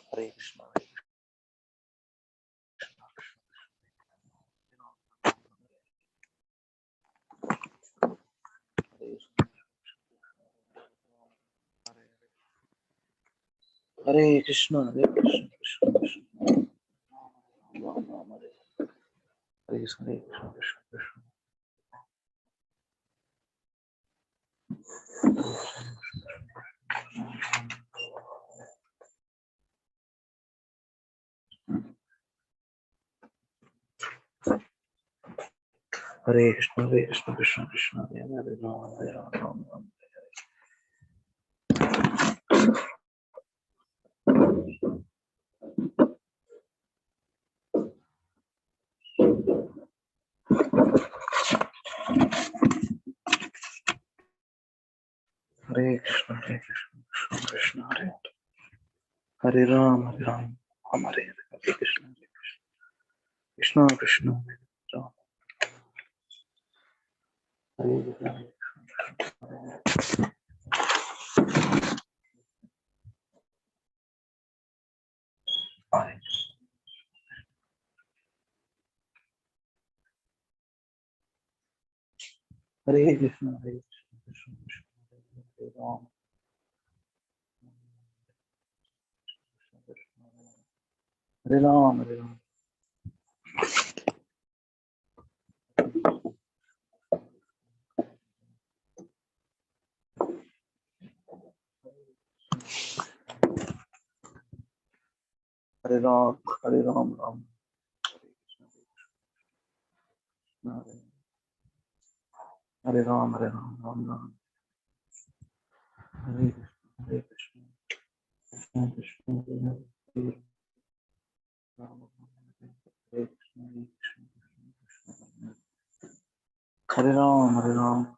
Hare Krishna, Hare Krishna, Hare Krishna, Krishna Krishna, Ram Ram, Hare Krishna, Krishna Krishna. Hare Krishna, Krishna Krishna, Hare Hare Ram Ram, Ram. Hare Krishna, Krishna Krishna, Hare Hare Ram, Ram Hare Hare. Hare Krishna, Krishna Krishna, Hare Ram. Hare Krishna. Hare Krishna, Krishna Krishna, Hare Ram. Hare Ram, Hare Ram. Hare Ram, Hare Ram, Ram. Hare Ram, Hare Ram, Ram Ram. Hare Krishna, Krishna Krishna, Hare Ram. Hare Krishna, Krishna. Hare Ram, Hare Ram.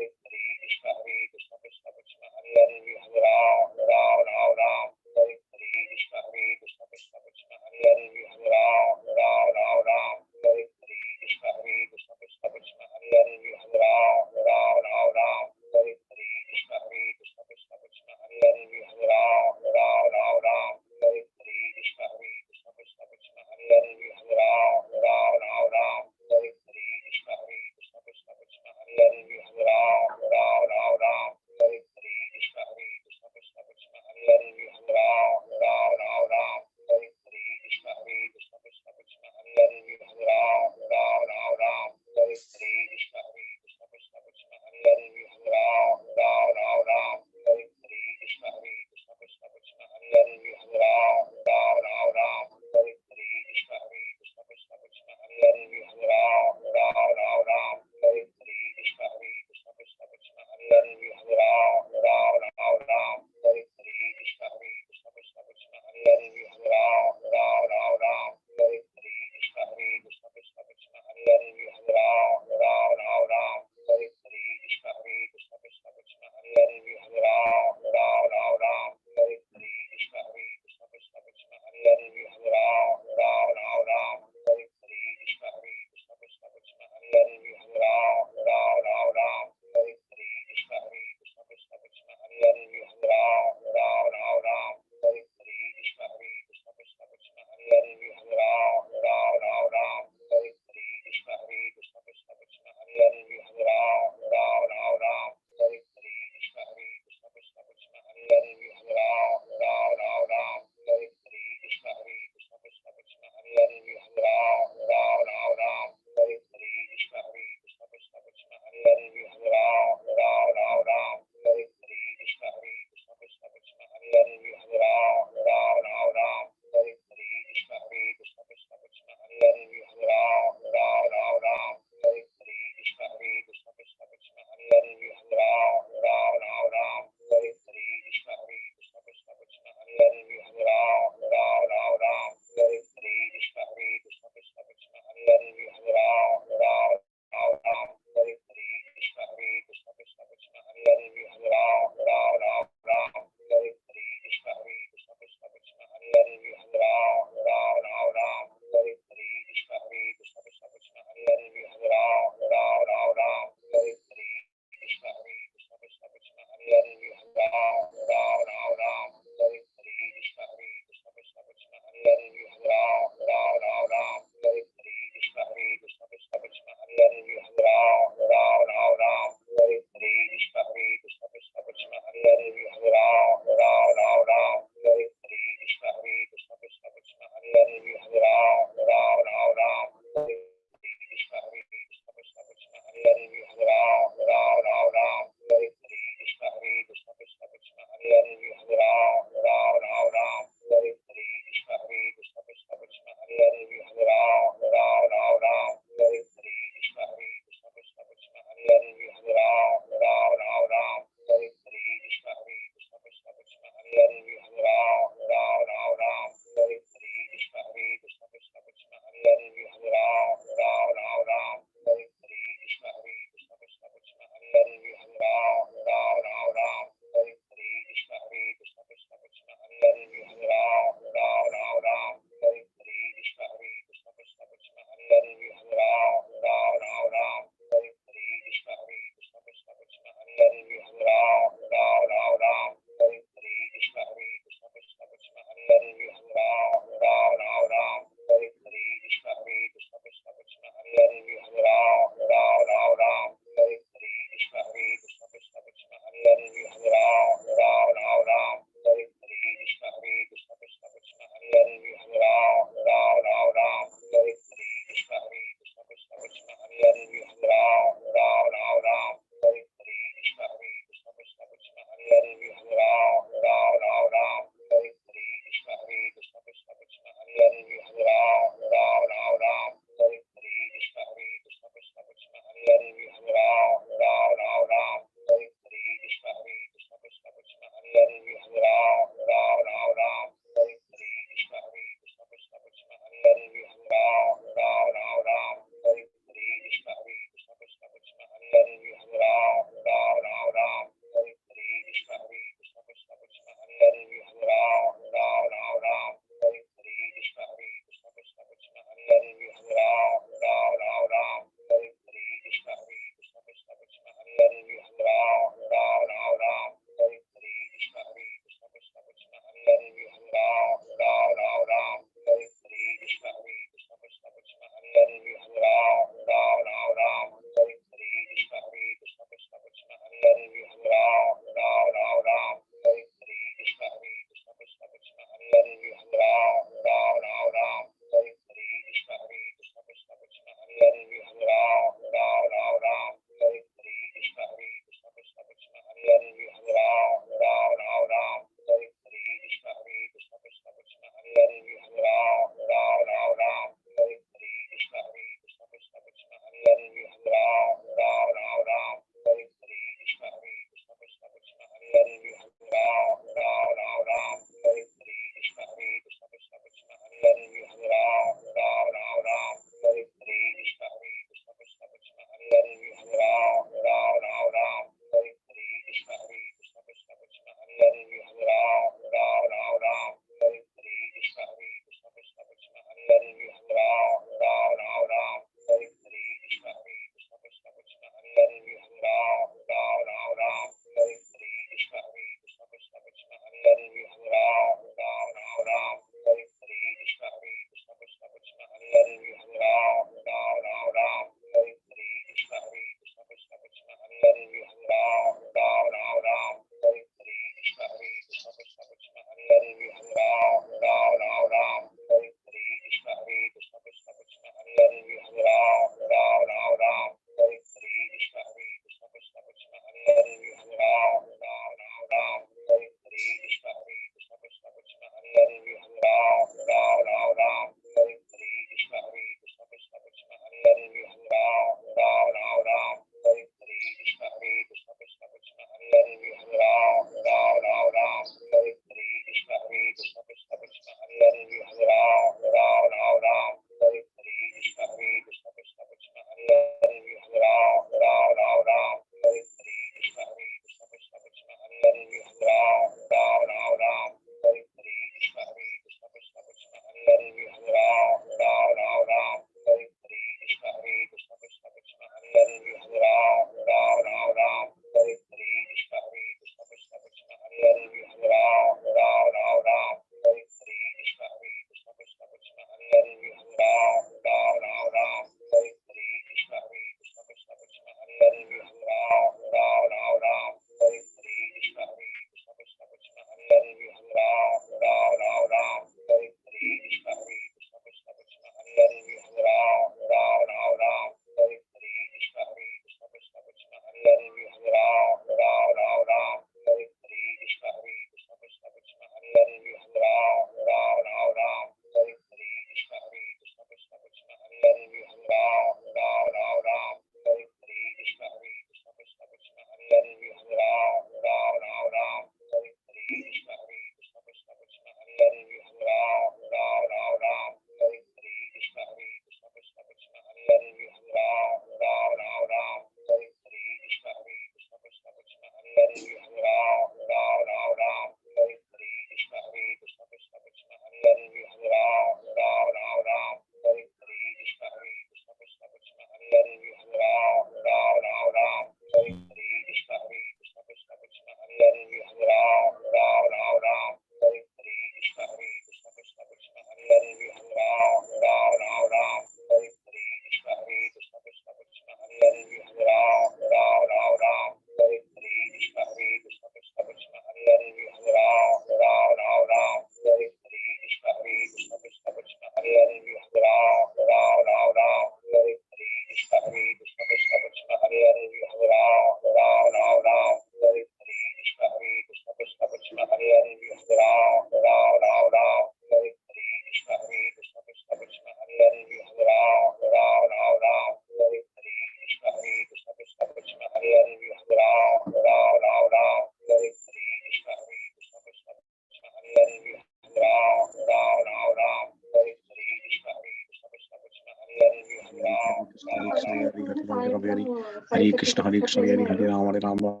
Hare Krishna, Hare Krishna, Hare Hare Rama, Hare Rama.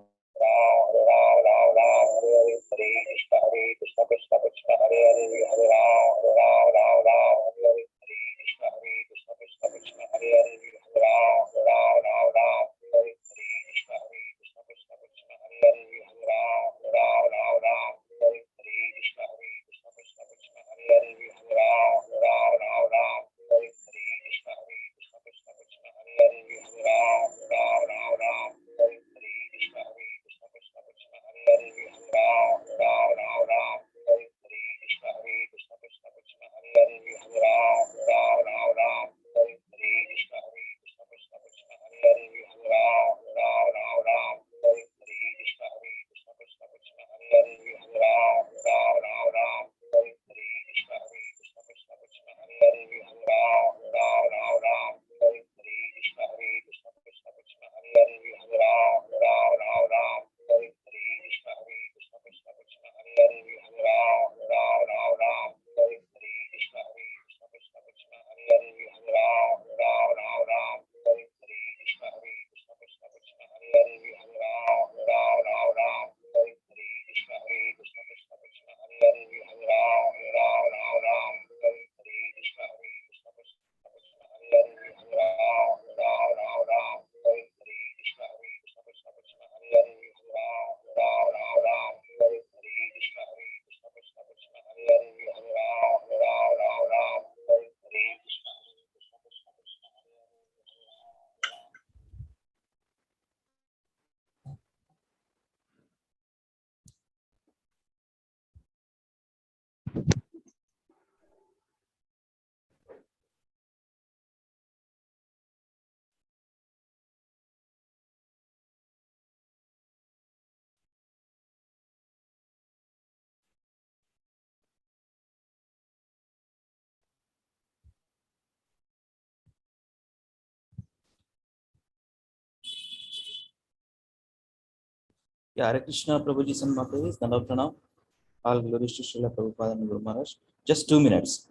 Yeah, Hare Krishna, Prabhuji, Sanmata, Nandapranam. All glories to Srila Prabhupada and Guru Maharaj. Just 2 minutes.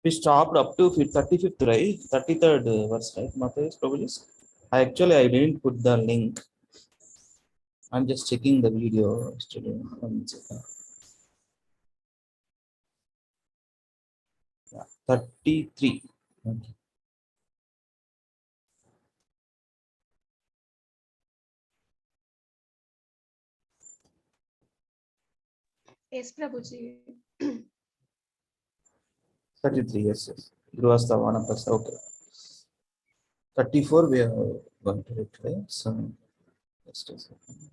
We stopped up to 35th, right? 33rd verse, right? Matthias, Prabhuji. I didn't put the link. I'm just checking the video yesterday. 1 second. Yeah, 33. Okay. Yes, Prabhuji. 33, yes. Gruvastha Vanaprastha, okay. 34, we are going to retry. So, just a second.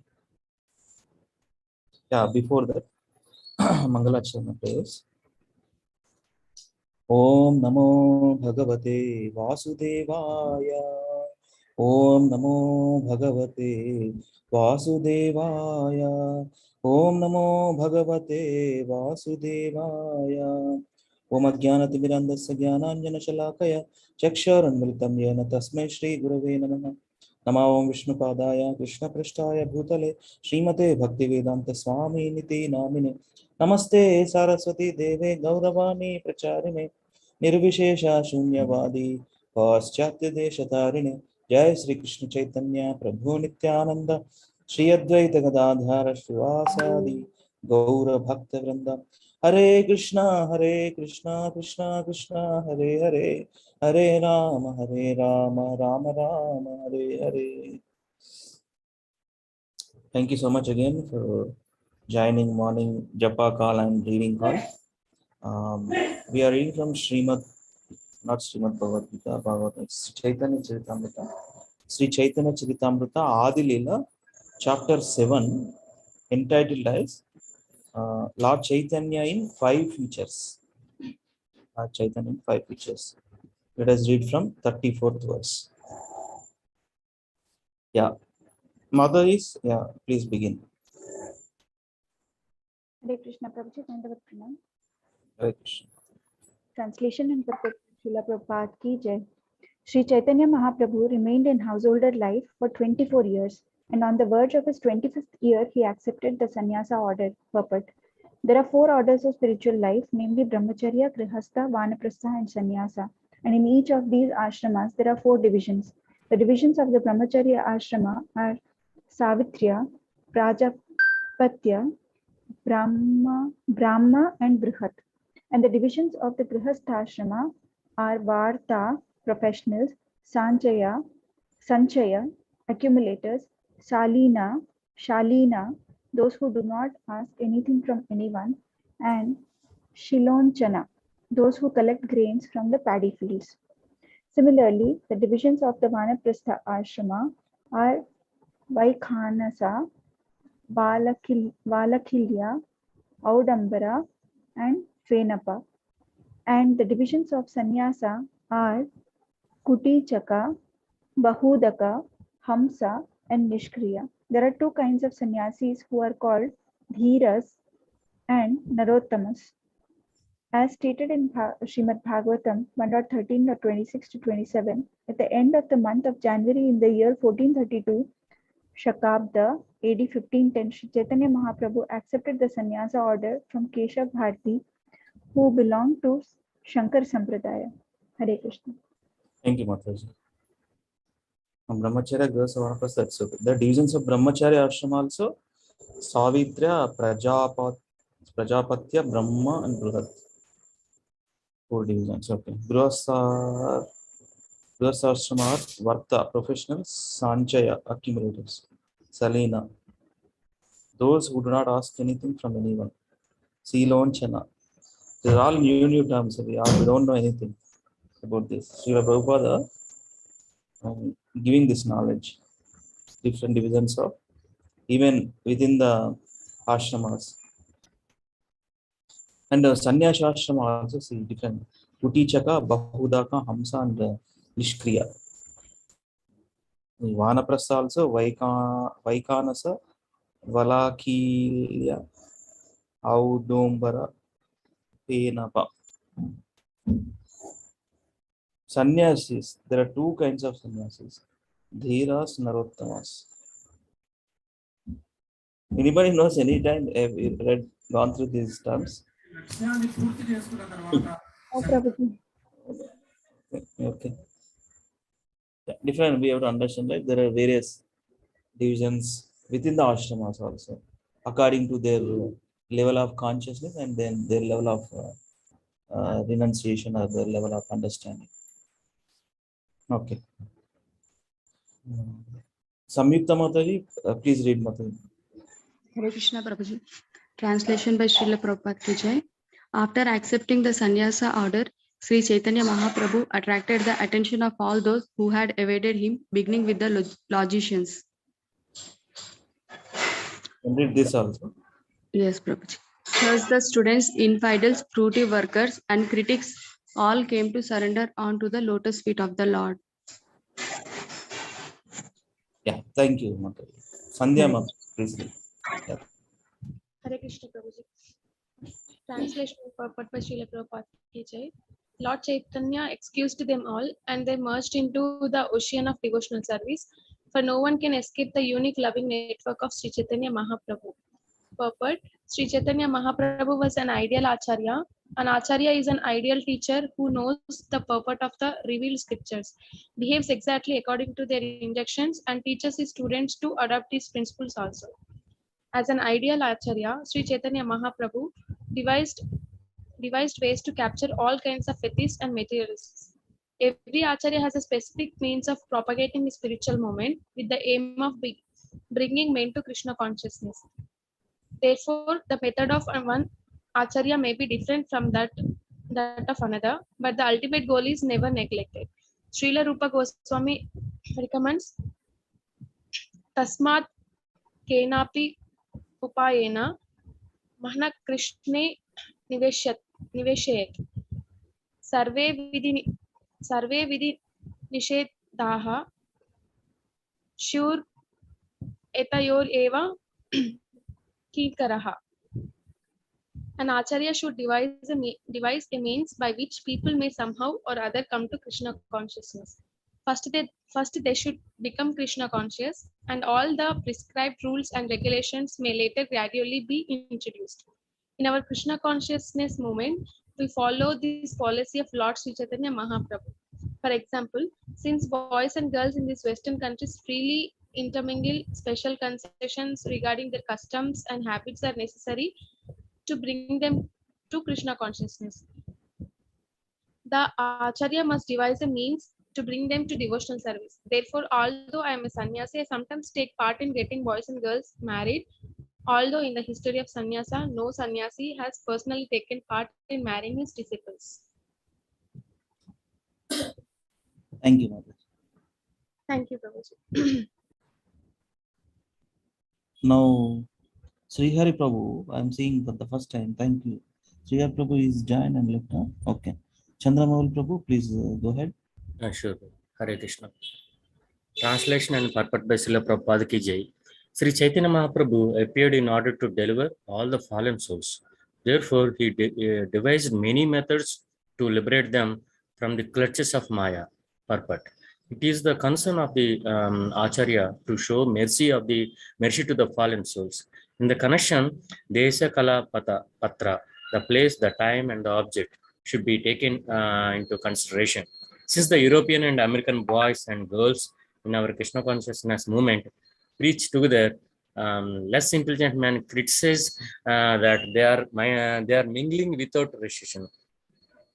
Yeah, before that, Mangalacharna prayers. Om Namo Bhagavate Vasudevaya. Om Namo Bhagavate Vasudevaya. Om Namo Bhagavate Vasudevaya. Om Ajnanatimirandasya Jnananjana Shalakaya Chaksharanmritam Yena Tasmai Shri Gurave Namaha. Nama Om Vishnupadaya Krishna Prasthaya Bhutale Srimate Bhaktivedanta Swami Niti Namine. Namaste Saraswati Deve Gauravani Pracharine निर्विशेष शून्यवादी पाश्चात्य देशतारिणे जय श्री कृष्ण चैतन्य प्रभु नित्यानंद श्री अद्वैत गदाधर श्रीवासादि गौर भक्त वृंद हरे Krishna Krishna Krishna Hare Hare Hare Ram Ram Ram Hare Hare. Thank you so much again for joining morning japa call and reading call. We are reading from not Srimad Bhagavad Gita, Sri Chaitanya Charitamrita. Sri Chaitanya Charitamrita Adi Leela, chapter 7, entitled as Lord Chaitanya in 5 features. Lord Chaitanya in 5 features. Let us read from 34th verse. Yeah. Mother is, yeah, please begin. Hare Krishna Prabhuji, Dandavat Pranam. Hare Krishna. Translation and purport. Srila Prabhupada ki jai. Sri Chaitanya Mahaprabhu remained in householder life for 24 years, and on the verge of his 25th year, he accepted the sannyasa order. Purport. There are 4 orders of spiritual life, namely Brahmacharya, Grihastha, Vanaprastha, and Sannyasa. And in each of these ashramas, there are 4 divisions. The divisions of the Brahmacharya ashrama are Savitriya, Prajapatya, Brahma, and Brihat. And the divisions of the Grihastha are Varta, professionals, Sanchaya, accumulators, Shalina, those who do not ask anything from anyone, and Shilonchana, those who collect grains from the paddy fields. Similarly, the divisions of the Vanaprastha ashrama are Vaikhanasa, Valakilya, Audambara, and Fenapa. And the divisions of sannyasa are Kutichaka, Bahudaka, Hamsa, and Nishkriya. There are 2 kinds of sannyasis who are called Dhiras and Narottamas. As stated in Srimad Bhagavatam 1.13.26-27, at the end of the month of January in the year 1432, Shakabda, AD 1510, Sri Chaitanya Mahaprabhu accepted the sannyasa order from Keshav Bharati, who belonged to Shankar Sampradaya. Hare Krishna. Thank you, Mataji. Brahmacharya, Grihastha, Vanaprastha, that's okay. The divisions of Brahmacharya ashram also Savitriya, Prajapatya, Brahma, and Brihat. 4 divisions. Okay. Grihastha ashrama are Varta, professionals, Sanchaya, accumulators, Salina, those who do not ask anything from anyone, Silonchana. These are all new terms. We don't know anything about this. Srila Prabhupada giving this knowledge, different divisions of even within the ashramas. And sannyasa ashrama also see different. Kutichaka, Bahudaka, Hamsa, and Nishkriya. Vanaprastha also Vaikhanasa, Valakilya, Audombara, Penapa. Sannyasis, there are 2 kinds of sannyasis, Dhiras, Narottamas. Anybody knows any time have you gone through these terms? Oh, Prabhuji. Okay. Different, we have to understand, right? There are various divisions within the ashramas also, according to their level of consciousness and then their level of renunciation or their level of understanding. Okay. Samyukta Mataji, please read Mataji. Hare Krishna Prabhuji. Translation by Srila Prabhupada ki jai. After accepting the sannyasa order, Sri Chaitanya Mahaprabhu attracted the attention of all those who had evaded him, beginning with the logicians. And read this also. Yes, Prabhuji. Thus the students, infidels, fruity workers, and critics all came to surrender onto the lotus feet of the Lord. Yeah, thank you, Mataji. Sandhya Mataji, please read. Yeah. Hare Krishna Prabhuji. Translation purport by Srila Prabhupada ki jai. Lord Chaitanya excused them all and they merged into the ocean of devotional service, for no one can escape the unique loving network of Sri Chaitanya Mahaprabhu. Purport. Sri Chaitanya Mahaprabhu was an ideal acharya An acharya is an ideal teacher who knows the purport of the revealed scriptures, behaves exactly according to their injunctions, and teaches his students to adopt these principles also. As an ideal acharya, Sri Chaitanya Mahaprabhu devised, devised ways to capture all kinds of atheists and materialists. Every acharya has a specific means of propagating the spiritual movement with the aim of bringing men to Krishna consciousness. Therefore, the method of one acharya may be different from that of another, but the ultimate goal is never neglected. Srila Rupa Goswami recommends Tasmat Kenapi Upayena Mahna Krishne Niveshayat. Sarve Vidhi Nishedaha Shur Etayor Eva Kikaraha. An acharya should devise a means by which people may somehow or other come to Krishna consciousness. First they should become Krishna conscious, and all the prescribed rules and regulations may later gradually be introduced. In our Krishna consciousness movement, we follow this policy of Lord Sri Chaitanya Mahaprabhu. For example, since boys and girls in these Western countries freely intermingle, special concessions regarding their customs and habits are necessary to bring them to Krishna consciousness. The acharya must devise a means to bring them to devotional service. Therefore, although I am a sannyasi, I sometimes take part in getting boys and girls married. Although in the history of sannyasa, no sannyasi has personally taken part in marrying his disciples. Thank you, Mother. Thank you, Prabhuji. Now, Srihari Prabhu, I'm seeing for the first time. Thank you. Srihari Prabhu is joined and left. Huh? Okay. Chandramouli Prabhu, please go ahead. Sure. Hare Krishna. Translation and purport by Srila Prabhupada ki jai. Sri Chaitanya Mahaprabhu appeared in order to deliver all the fallen souls. Therefore, he devised many methods to liberate them from the clutches of Maya. Purport. It is the concern of the Acharya to show mercy to the fallen souls. In the connection, Desha Kala Patra, the place, the time, and the object should be taken into consideration. Since the European and American boys and girls in our Krishna consciousness movement preach together, less intelligent men criticize that they are mingling without restriction.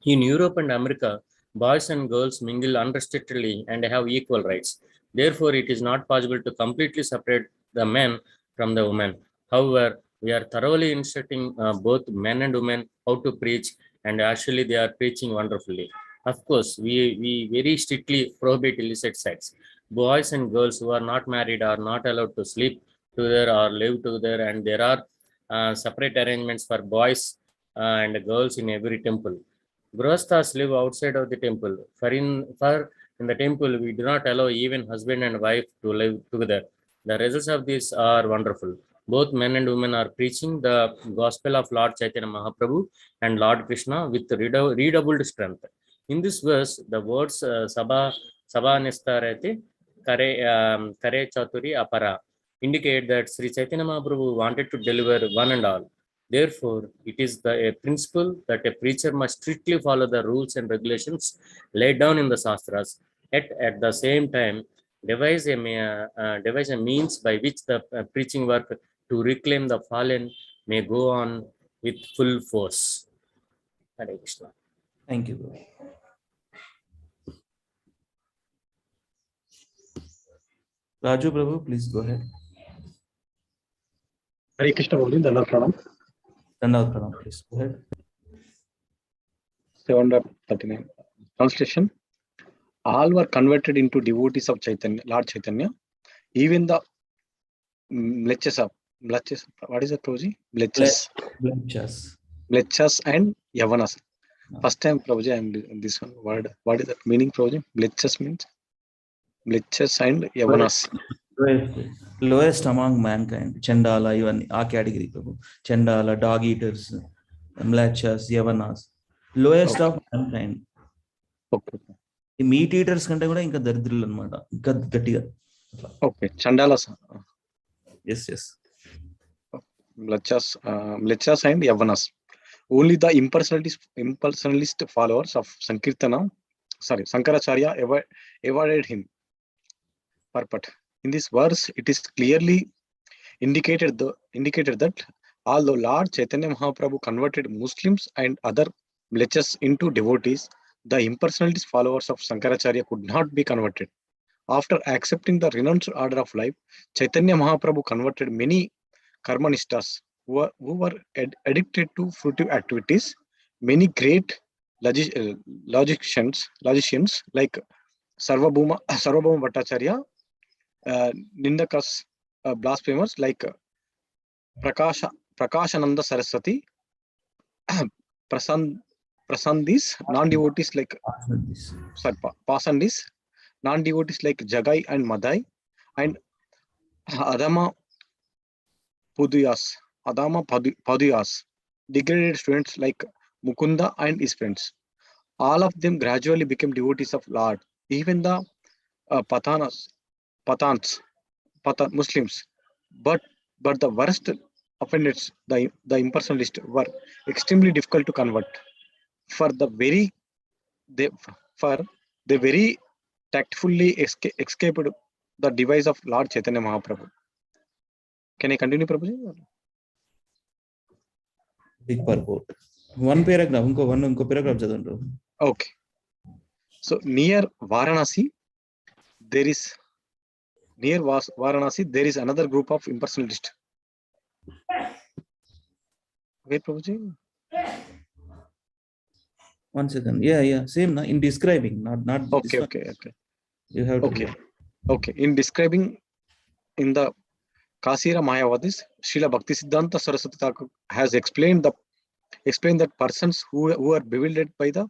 In Europe and America, boys and girls mingle unrestrictedly and have equal rights. Therefore, it is not possible to completely separate the men from the women. However, we are thoroughly instructing both men and women how to preach, and actually they are preaching wonderfully. Of course, we very strictly prohibit illicit sex. Boys and girls who are not married are not allowed to sleep together or live together, and there are separate arrangements for boys and girls in every temple. Grihasthas live outside of the temple. For in the temple, we do not allow even husband and wife to live together. The results of this are wonderful. Both men and women are preaching the gospel of Lord Chaitanya Mahaprabhu and Lord Krishna with redoubled strength. In this verse, the words Sabha Nistarati Kare Chaturi Apara indicate that Sri Chaitanya Mahaprabhu wanted to deliver one and all. Therefore, it is a principle that a preacher must strictly follow the rules and regulations laid down in the Shastras, yet at the same time devise a means by which the preaching work to reclaim the fallen may go on with full force. Hare Krishna. Thank you. Raju Prabhu, please go ahead. Hare Krishna, Dandavat Pranam. Dandavat Pranam, please go ahead. 739. Translation. All were converted into devotees of Chaitanya, Lord Chaitanya. Even the mlechas, what is that, Prabhuji? Mlechas and Yavanas. First time, Prabhuji, I am this one word. What is that meaning, Prabhuji? Mlechas means mlechas and Yavanas. Lowest among mankind. Chandala, even our category, Prabhu. Chandala, dog eaters, mlechas, Yavanas. Lowest of mankind. Okay. ఈ meat eaters కంటే కూడా ఇంకా దరిద్రులు అనమాట, ఇంకా గట్టిగా. Okay, Chandalas. Yes mlechas and Yavanas. Only the impersonalist followers of Sankaracharya avoided him. Purport. In this verse, it is clearly indicated that although Lord Chaitanya Mahaprabhu converted Muslims and other bleachers into devotees, the impersonalist followers of Sankaracharya could not be converted. After accepting the renounced order of life, Chaitanya Mahaprabhu converted many karmanistas who were addicted to fruitive activities. Many great logicians like Sarvabhauma Bhattacharya, Nindakas, blasphemers like Prakashananda Saraswati, Prasandis, non-devotees like Pasandis, non-devotees like Jagai and Madai, and Adama Paduyas, degraded students like Mukunda and his friends. All of them gradually became devotees of Lord. Even the Pathans, Muslims, but the worst offenders, the impersonalists, were extremely difficult to convert. For they very tactfully escaped the device of Lord Chaitanya Mahaprabhu. Can I continue, Prabhuji? Big purport. One paragraph, unko paragraph chadundu. Okay. So near Varanasi, there is another group of impersonalists. Wait, Prabhuji. 1 second. Yeah. Same, na? In describing, not Okay. You have to. Okay. In describing, in the Kasira Mayavadis, Srila Bhaktisiddhanta Saraswati Thakur has explained that persons who are bewildered by the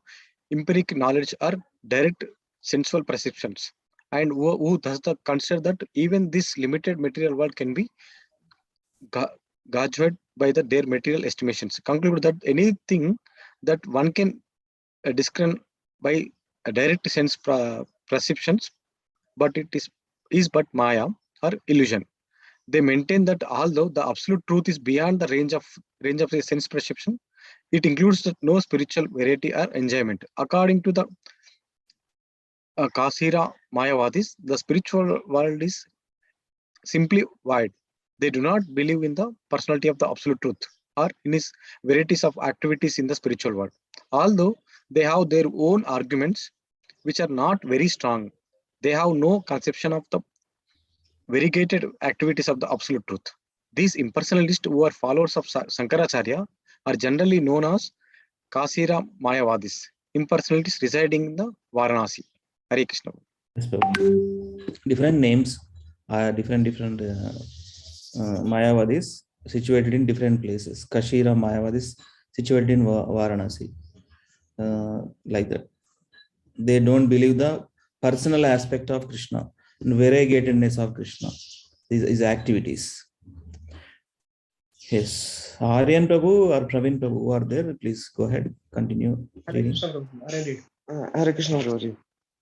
empiric knowledge are direct sensual perceptions, and who thus consider that even this limited material world can be gauged by their material estimations, conclude that anything that one can discern by a direct sense perceptions, but it is but Maya or illusion. They maintain that although the absolute truth is beyond the range of the sense perception, it includes no spiritual variety or enjoyment. According to the Kasira Mayavadis, the spiritual world is simply void. They do not believe in the personality of the absolute truth or in its varieties of activities in the spiritual world. Although they have their own arguments, which are not very strong, they have no conception of the variegated activities of the absolute truth. These impersonalists who are followers of Sankaracharya are generally known as Kasira Mayavadis, impersonalities residing in the Varanasi. Hare Krishna. Different names are different Mayavadis situated in different places. Kashira Mayavadis situated in Varanasi. Like that. They don't believe the personal aspect of Krishna and variegatedness of Krishna. These activities. Yes. Aryan Prabhu or Praveen Prabhu who are there, please go ahead. Continue reading. Hare Krishna Prabhuji.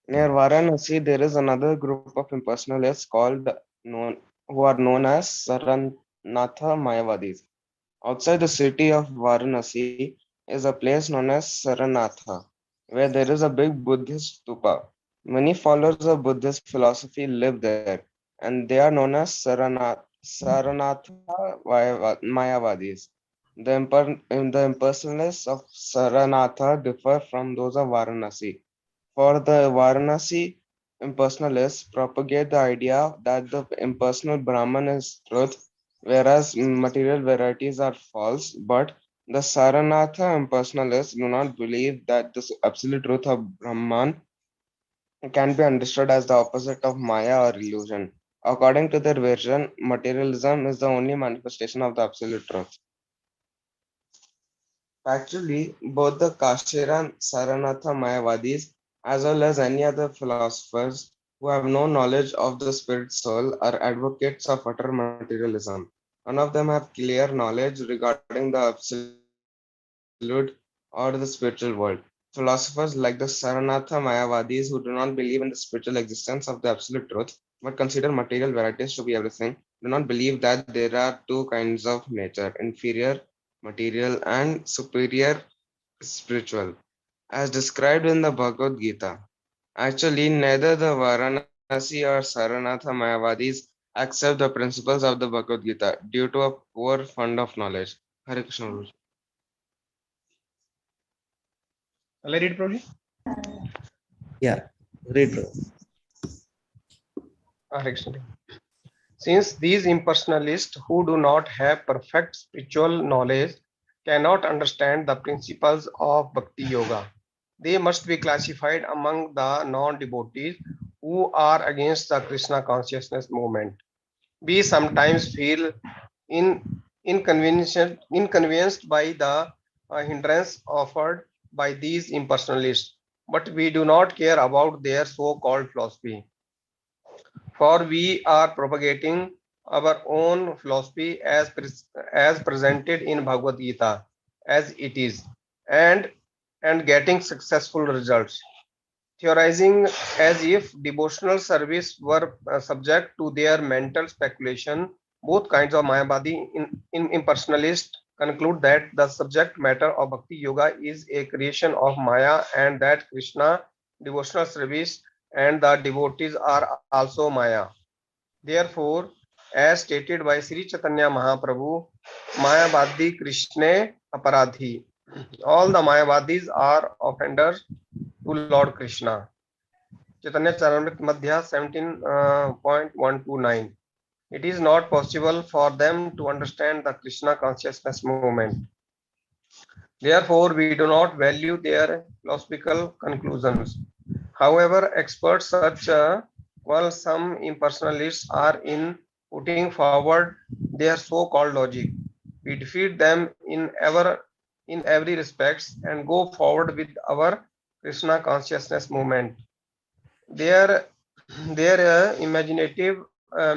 Near Varanasi, there is another group of impersonalists who are known as Saranatha Mayavadis. Outside the city of Varanasi is a place known as Saranatha, where there is a big Buddhist stupa. Many followers of Buddhist philosophy live there, and they are known as Saranatha Mayavadis. The impersonalists of Saranatha differ from those of Varanasi. For the Varanasi impersonalists propagate the idea that the impersonal Brahman is truth, whereas material varieties are false. But the Saranatha impersonalists do not believe that the absolute truth of Brahman can be understood as the opposite of Maya or illusion. According to their version, materialism is the only manifestation of the absolute truth. Actually, both the Kashira and Saranatha Mayavadis, as well as any other philosophers who have no knowledge of the spirit soul, are advocates of utter materialism. None of them have clear knowledge regarding the absolute or the spiritual world. Philosophers like the Saranatha Mayavadis, who do not believe in the spiritual existence of the absolute truth, but consider material varieties to be everything, do not believe that there are two kinds of nature, inferior material, and superior spiritual, as described in the Bhagavad Gita. Actually, neither the Varanasi or Saranatha Mayavadis accept the principles of the Bhagavad Gita due to a poor fund of knowledge. Hare Krishna. Prabhuji. Shall I read, Prabhuji? Yeah, read. Hare Krishna. Since these impersonalists who do not have perfect spiritual knowledge cannot understand the principles of Bhakti Yoga, they must be classified among the non-devotees who are against the Krishna consciousness movement. We sometimes feel inconvenienced by the hindrance offered by these impersonalists, but we do not care about their so-called philosophy. For we are propagating our own philosophy as presented in Bhagavad Gita as it is, and getting successful results. Theorizing as if devotional service were subject to their mental speculation, both kinds of Mayavadi impersonalists conclude that the subject matter of Bhakti Yoga is a creation of Maya and that Krishna, devotional service, and the devotees are also Maya. Therefore, as stated by Sri Chaitanya Mahaprabhu, Mayavadi Krishna Aparadhi. All the Mayavadis are offenders to Lord Krishna. Chaitanya Charamrit Madhya 17.129. It is not possible for them to understand the Krishna consciousness movement. Therefore, we do not value their philosophical conclusions. However, experts such while some impersonalists are in putting forward their so-called logic, we defeat them in every respect and go forward with our Krishna consciousness movement. Their imaginative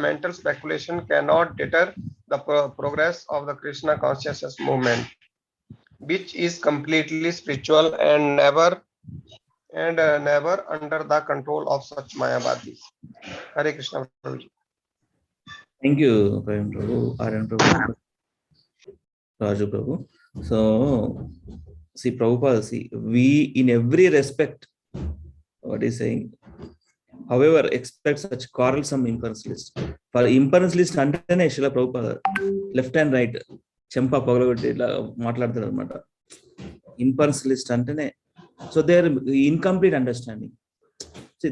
mental speculation cannot deter the progress of the Krishna consciousness movement, which is completely spiritual and never under the control of such Mayavadis. Hare Krishna Prabhuji. Thank you, Prem Prabhu, Aryan Prabhu, Raju Prabhu. So, see, Prabhupada, see, we in every respect, what is saying, however, expect such quarrelsome impersonalists. For impersonalist అంటేనే శిల Prabhupada left and right చెంప పగలగొట్టి ఇట్లా మాట్లాడతారు అనమాట. Impersonalist అంటేనే so they are incomplete understanding.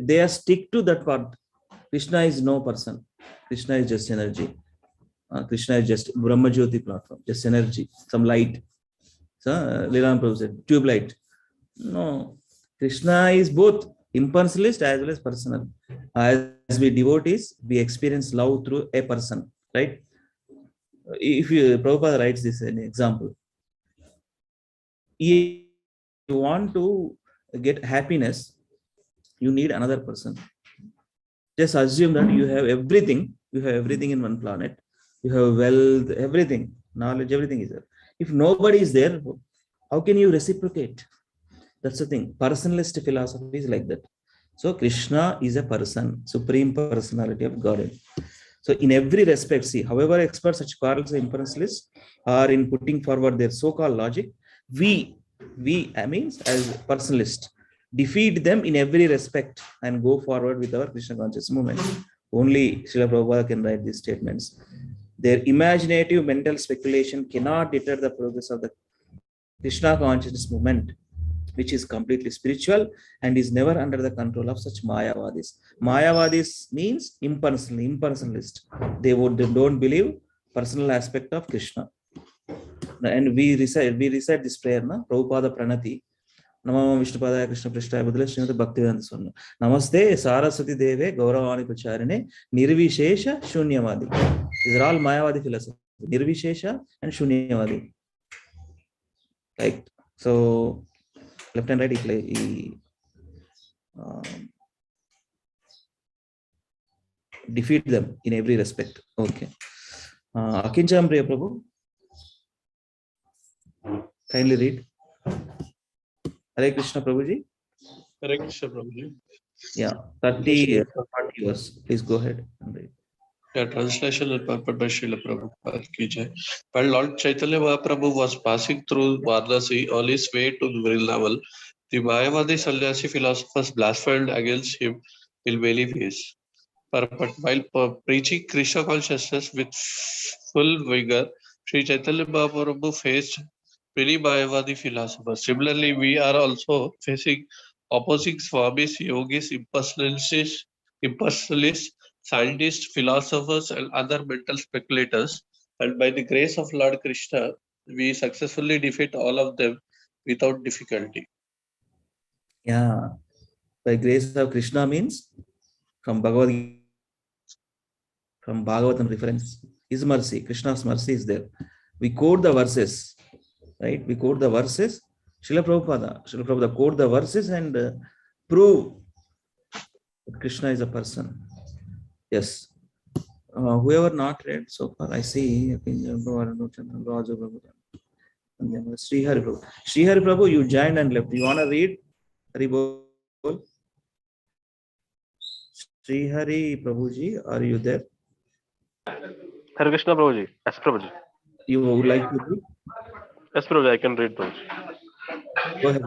They are stick to that part. Krishna is no person. Krishna is just energy. Krishna is just Brahma Jyoti platform, just energy, some light. So Leela Prabhu said, tube light. No, Krishna is both impersonalist as well as personal. As we devotees, we experience love through a person, right? If you Prabhupada writes this an example, if you want to get happiness, you need another person. Just assume that you have everything in one planet. You have wealth, everything, knowledge, everything is there. If nobody is there, how can you reciprocate? That's the thing. Personalist philosophy is like that. So Krishna is a person, supreme personality of Godhead. So in every respect, see, however experts such quarrels and impersonalists are in putting forward their so-called logic, we means as personalists, defeat them in every respect and go forward with our Krishna conscious movement. Only Srila Prabhupada can write these statements. Their imaginative mental speculation cannot deter the progress of the Krishna consciousness movement, which is completely spiritual and is never under the control of such Mayavadis. Mayavadis means impersonalist. They don't believe personal aspect of Krishna. And we recite this prayer, na Prabhupada Pranati. Namo Vishnupadaya Krishna Prasthaya Budala Srimati Bhaktivedanta Swami. Namaste Saraswati Deve Gauravani Pracharine Nirvishesha Shunyavadi. These are all Mayavadi philosophy. Nirvishesha and Shunyavadi. Right. So left and right defeat them in every respect. Okay. Akincham Priya Prabhu, kindly read. Hare Krishna Prabhuji. Hare Krishna Prabhuji. Yeah, 30 years. Please go ahead and read. Yeah, translation and purport by Srila Prabhupada ki jai. While Lord Chaitanya Mahaprabhu was passing through Varanasi on his way to Vrindavan, the Mayavadi sannyasi philosophers blasphemed against him in many ways. Purport: while preaching Krishna consciousness with full vigor, Sri Chaitanya Mahaprabhu faced many Mayavadi philosophers. Similarly, we are also facing opposing Swamis, yogis, impersonalists, scientists, philosophers, and other mental speculators. And by the grace of Lord Krishna, we successfully defeat all of them without difficulty. Yeah, by grace of Krishna means from Bhagavatam reference, His mercy, Krishna's mercy is there. We quote the verses, right? We quote the verses. Srila Prabhupada quote the verses and prove that Krishna is a person. Yes. Whoever not read so far, I see. Sri Hari Prabhu. Sri Hari Prabhu, you joined and left. You want to read? Hari Bol. Sri Hari Prabhuji, are you there? Hare Krishna Prabhuji. Yes, Prabhuji. You would like to read? Yes, Prabhuji, I can read those. Go ahead.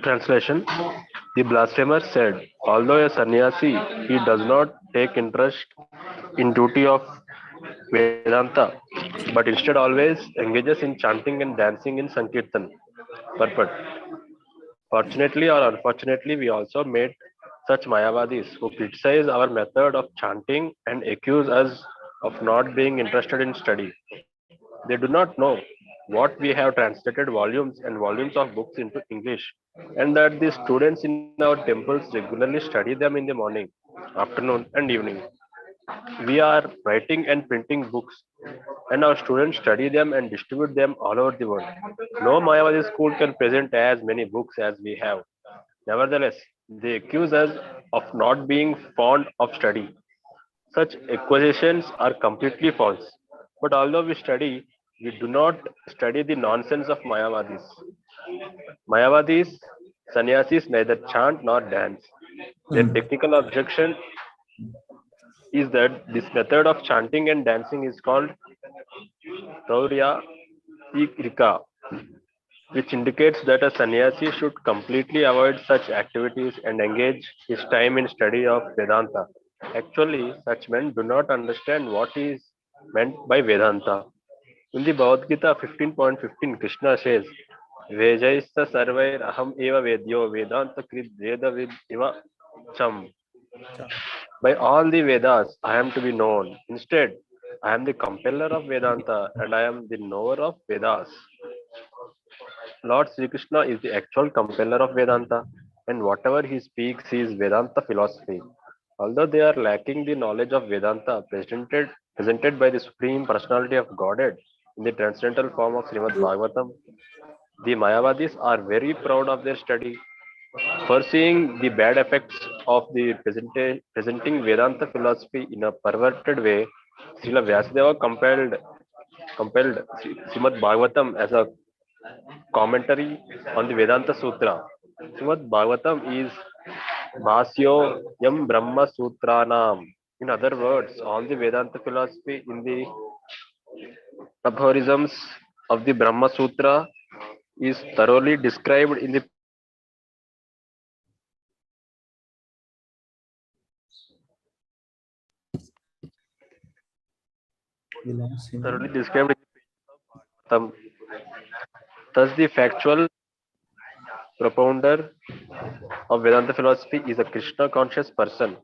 Translation. The blasphemer said, although a sannyasi, he does not take interest in duty of Vedanta, but instead always engages in chanting and dancing in Sankirtan. Purport. Fortunately or unfortunately, we also met such Mayavadis who criticize our method of chanting and accuse us of not being interested in study. They do not know what we have translated volumes and volumes of books into English, and that the students in our temples regularly study them in the morning, afternoon, and evening. We are writing and printing books, and our students study them and distribute them all over the world. No Mayavadi school can present as many books as we have. Nevertheless, they accuse us of not being fond of study. Such accusations are completely false. But although we study, we do not study the nonsense of Mayavadis. Mayavadis, sannyasis neither chant nor dance. Their technical objection is that this method of chanting and dancing is called Taurya Tikrika, which indicates that a sannyasi should completely avoid such activities and engage his time in study of Vedanta. Actually, such men do not understand what is meant by Vedanta. In the Bhagavad Gita 15.15, Krishna says, Vejaista sarvair aham eva vedyo vedanta krid vedavid iva cham. By all the Vedas, I am to be known. Instead, I am the compeller of Vedanta and I am the knower of Vedas. Lord Sri Krishna is the actual compeller of Vedanta, and whatever he speaks is Vedanta philosophy. Although they are lacking the knowledge of Vedanta presented by the Supreme Personality of Godhead in the transcendental form of Srimad Bhagavatam, the Mayavadis are very proud of their study. Foreseeing the bad effects of the presenting Vedanta philosophy in a perverted way, Srila Vyasadeva compelled Srimad Bhagavatam as a commentary on the Vedanta Sutra. Srimad Bhagavatam is Bhasyo Yam Brahma Sutranam. In other words, all the Vedanta philosophy in the aphorisms of the Brahma Sutra is thoroughly described in the thoroughly described in the Bhagavatam. Thus, the factual propounder of Vedanta philosophy is a Krishna conscious person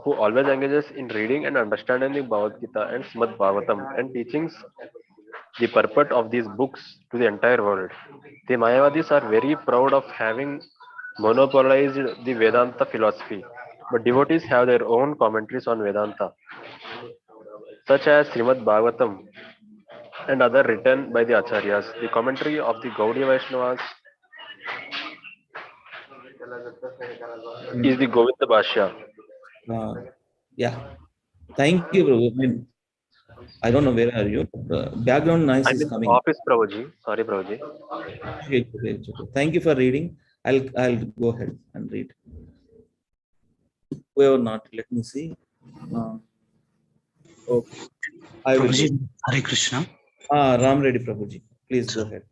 who always engages in reading and understanding the Bhagavad Gita and Srimad Bhagavatam and teachings the purport of these books to the entire world. The Mayavadis are very proud of having monopolized the Vedanta philosophy, but devotees have their own commentaries on Vedanta, such as Srimad Bhagavatam and other written by the Acharyas. The commentary of the Gaudiya Vaishnavas is the Govinda Bhashya. Yeah. Thank you, Prabhu. I don't know where are you. Background noise I'm is in the coming. office, Prabhuji. Sorry, Prabhuji. Okay. Thank you for reading. I'll go ahead and read. whoever not, let me see. Okay, I will Prabhuji, read. Hare Krishna. Ram Reddy Prabhuji, please go ahead.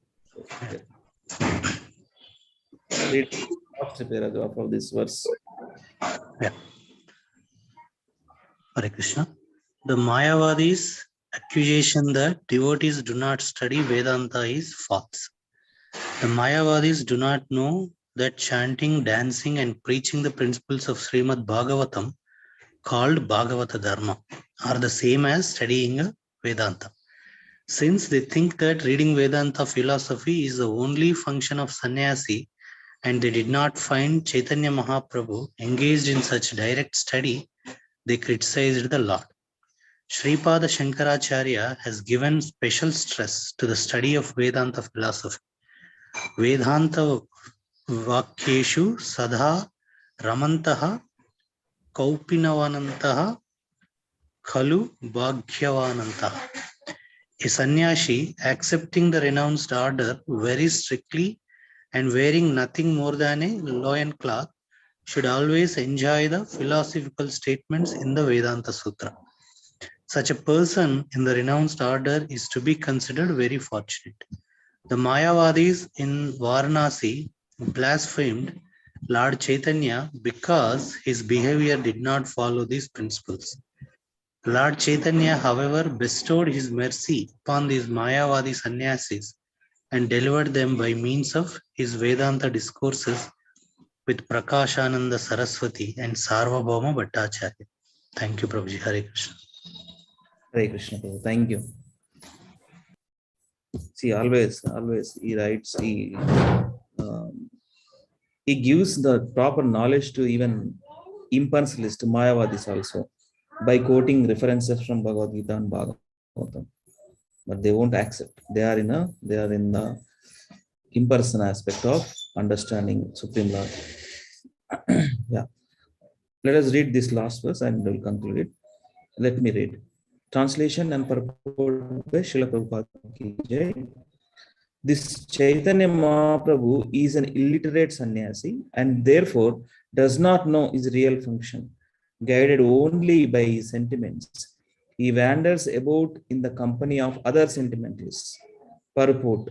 Read first paragraph of this verse. Yeah. Hare Krishna. The Mayavadi's accusation that devotees do not study Vedanta is false. The Mayavadis do not know that chanting, dancing, and preaching the principles of Srimad Bhagavatam, called Bhagavata Dharma, are the same as studying Vedanta. Since they think that reading Vedanta philosophy is the only function of sannyasi, and they did not find Chaitanya Mahaprabhu engaged in such direct study, they criticized the Lord. Sripada Shankaracharya has given special stress to the study of Vedanta philosophy. Vedanta Vakyeshu Sadha Ramantaha Kaupinavanantaha Khalu Bhagyavanantaha. A sannyasi accepting the renounced order very strictly and wearing nothing more than a loincloth should always enjoy the philosophical statements in the Vedanta Sutra. Such a person in the renounced order is to be considered very fortunate. The Mayavadis in Varanasi blasphemed Lord Chaitanya because his behavior did not follow these principles. Lord Chaitanya, however, bestowed his mercy upon these Mayavadi sannyasis and delivered them by means of his Vedanta discourses with Prakashananda Saraswati and Sarvabhauma Bhattacharya. Thank you, Prabhuji. Hare Krishna. Hare Krishna Prabhu. Thank you. See, always he writes, he gives the proper knowledge to even impersonalist Mayavadis also by quoting references from Bhagavad Gita and Bhagavatam, but they won't accept. They are in the impersonal aspect of understanding Supreme Lord. Yeah. Let us read this last verse and we'll conclude it. Let me read. Translation and purport by Srila Prabhupada ki jai. This Chaitanya Mahaprabhu is an illiterate sannyasi and therefore does not know his real function. Guided only by his sentiments, he wanders about in the company of other sentimentalists. Purport.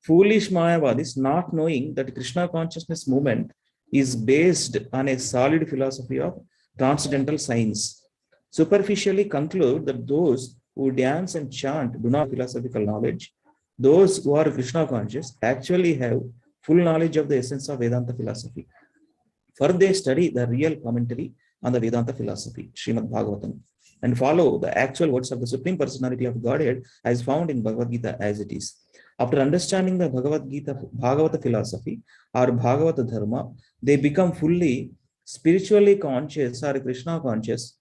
Foolish Mayavadis, not knowing that Krishna consciousness movement is based on a solid philosophy of transcendental science, superficially conclude that those who dance and chant do not have philosophical knowledge. Those who are Krishna conscious actually have full knowledge of the essence of Vedanta philosophy. For they study the real commentary on the Vedanta philosophy, Srimad Bhagavatam, and follow the actual words of the Supreme Personality of Godhead as found in Bhagavad Gita as it is. After understanding the Bhagavad Gita, Bhagavata philosophy or Bhagavata Dharma, they become fully spiritually conscious or Krishna conscious,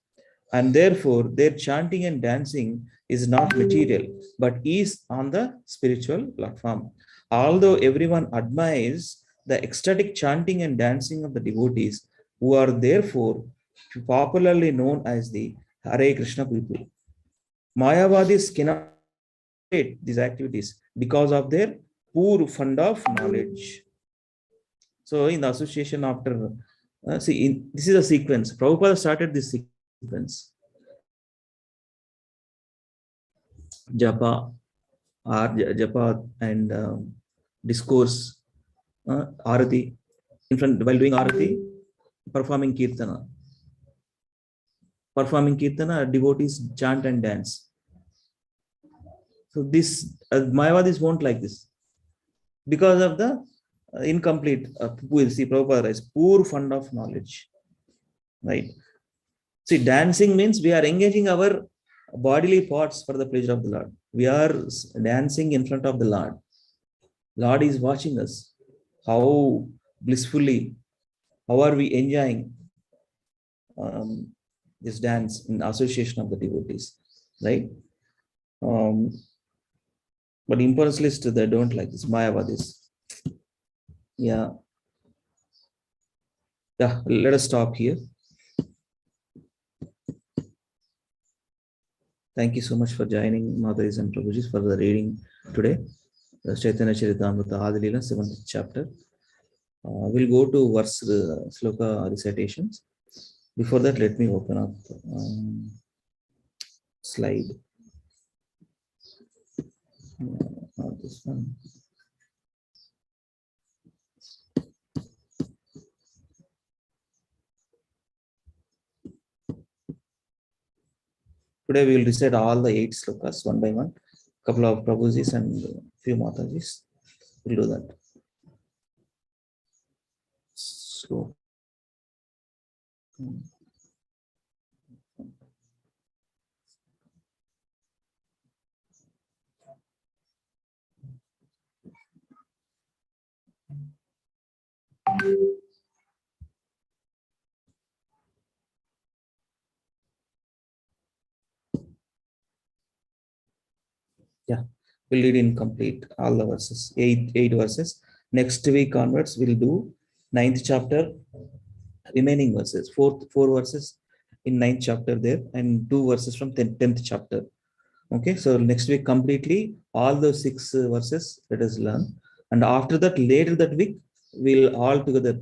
and therefore their chanting and dancing is not material but is on the spiritual platform. Although everyone admires the ecstatic chanting and dancing of the devotees, who are therefore popularly known as the Hare Krishna people, Mayavadis cannot these activities because of their poor fund of knowledge. So in the association after, this is a sequence. Prabhupada started this sequence. Japa and discourse, Arati, in front while doing Arati, performing Kirtana. Performing Kirtana, devotees chant and dance. So this Mayavadis won't like this because of the incomplete. We'll see Prabhupada writes poor fund of knowledge, right? See, dancing means we are engaging our bodily parts for the pleasure of the Lord. We are dancing in front of the Lord. Lord is watching us. How blissfully, how are we enjoying this dance in association of the devotees, right? But impersonalists, they don't like this. Mayavadis. Yeah. Yeah, let us stop here. Thank you so much for joining Mataris and Prabhujis for the reading today. Chaitanya Charitamrita Adilila, 7th chapter. We'll go to verse sloka recitations. Before that, let me open up slide. Not this one. Today we will recite all the 8 slokas one by one. Couple of Prabhujis and few Matajis. We'll do that. Slow. Yeah, we'll read in complete all the verses, eight verses. Next week onwards, we'll do 9th chapter, remaining verses, four verses in 9th chapter there, and 2 verses from 10th chapter. Okay, so next week completely all those 6 verses let us learn, and after that, later that week, we'll all together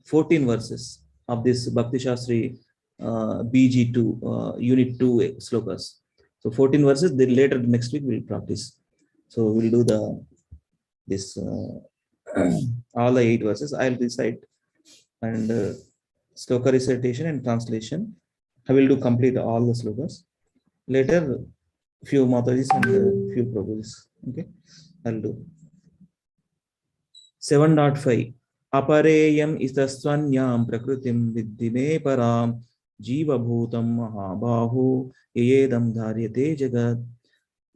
14 verses of this Bhakti Shastri BG2 unit 2 slokas. So 14 verses. Then later next week we'll practice. So we'll do this all the 8 verses. I'll recite, and sloka recitation and translation. I will do complete all the slokas. Later, few Matajis and few Prabhus. Okay, I'll do. 7.5 Apareyam istaswanyam prakritim viddime param jivabhutam mahabahu yedam dharyate jagat.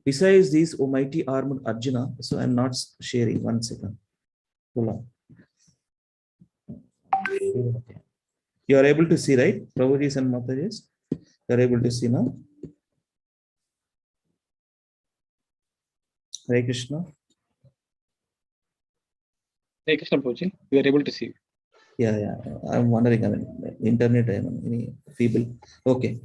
Besides this, O mighty armed Arjuna, so I'm not sharing, 1 second. Hold on. You are able to see, right? Prabhujis and Matajis, you are able to see now. Hare Krishna. Hey, Krishna Prabhuji, we are able to see. Yeah. I'm wondering, I mean, internet, I mean, any feeble. Okay,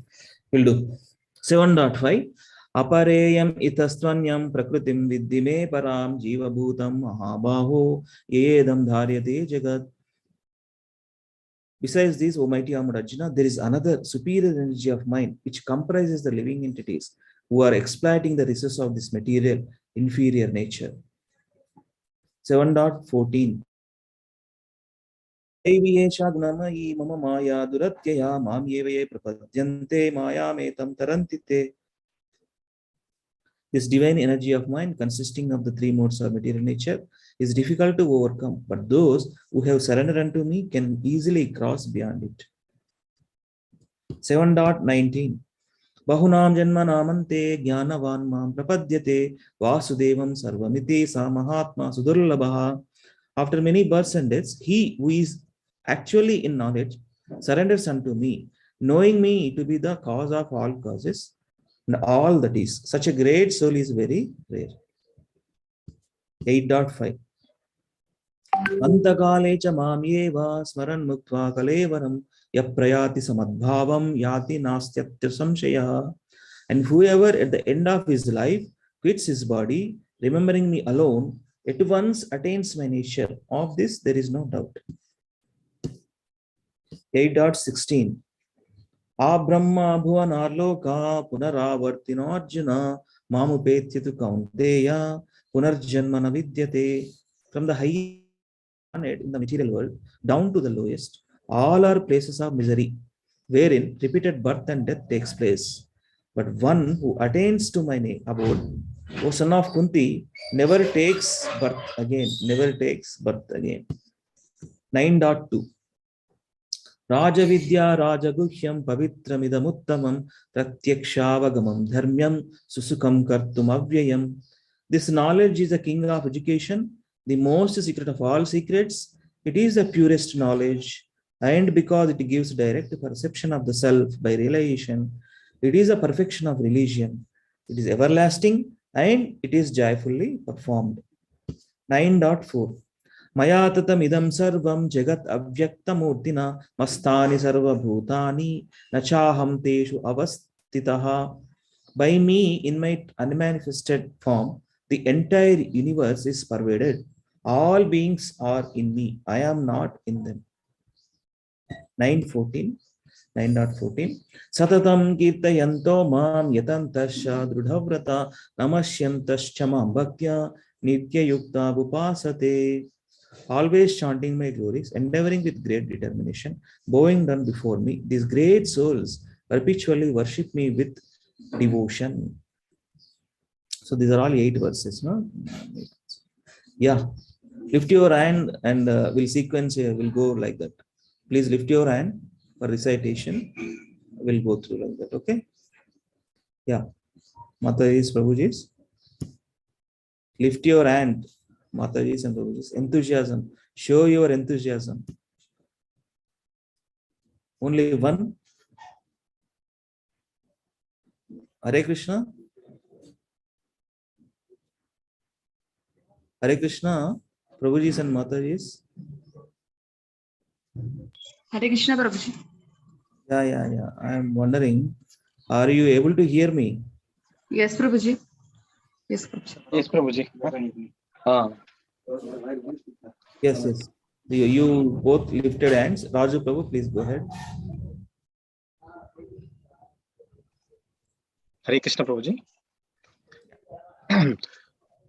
we'll do. 7.5 Apareyam itastvanyam prakritim viddime param jiva bhutam mahabaho yedam dharyate jagat. Besides this, O mighty armed Arjuna, there is another superior energy of mind which comprises the living entities who are exploiting the resources of this material inferior nature. 7.14 Devieshagnamayi mama maya duratyaya mam yevaye prapadyante mayametam tarantite. This divine energy of mind, consisting of the 3 modes of material nature, is difficult to overcome, but those who have surrendered unto me can easily cross beyond it. 7.19 Bahunam janma namante jnanavan mam prapadyate vasudevam sarvamiti sa mahatma sudurlabha. After many births and deaths, he who is actually in knowledge surrenders unto me, knowing me to be the cause of all causes and all that is. Such a great soul is very rare. 8.5 Antakale cha mamyeva smaran muktva kalevaram yaprayati samadbhavam yati nastyatya samshaya. And whoever at the end of his life quits his body, remembering me alone, at once attains my nature. Of this there is no doubt. 8.16 Abrahma bhuvanarloka punaravartinarjuna mamupetyitu kaunteya punarjanmana vidyate. From the highest in the material world down to the lowest, all are places of misery, wherein repeated birth and death takes place. But one who attains to my abode, O son of Kunti, never takes birth again, never takes birth again. 9.2 Rajavidya Rajaguhyam Pavitramidamuttamam Pratyakshaavagamam Dharmyam Susukam Kartum Avyayam. This knowledge is the king of education, the most secret of all secrets. It is the purest knowledge, and because it gives direct perception of the self by realization, it is a perfection of religion. It is everlasting and it is joyfully performed. 9.4 Maya tatam idam sarvam jagat avyaktamurtina mastani sarva bhutani nachaham teshu avastitaha. By me, in my unmanifested form, the entire universe is pervaded. All beings are in me. I am not in them. 9.14 9.14. Satatam kirtayanto mam yatantascha drudhavrata namasyantascha mam bhaktya nitya yukta upasate. Always chanting my glories, endeavoring with great determination, bowing down before me, these great souls perpetually worship me with devotion. So these are all 8 verses, no? Yeah. Lift your hand and we'll sequence here. We'll go like that. Please lift your hand for recitation. We'll go through like that. Okay. Yeah. Mataji's, Prabhuji's. Lift your hand. Mataji's and Prabhuji's. Enthusiasm. Show your enthusiasm. Only one. Hare Krishna. Hare Krishna. Prabhuji's and Mataji's. Hare Krishna, Prabhuji. Yeah. I am wondering, are you able to hear me? Yes, Prabhuji. Yes, Prabhuji. Yes, Prabhuji. Yes. You both lifted hands. Raju Prabhu, please go ahead. Hare Krishna, Prabhuji.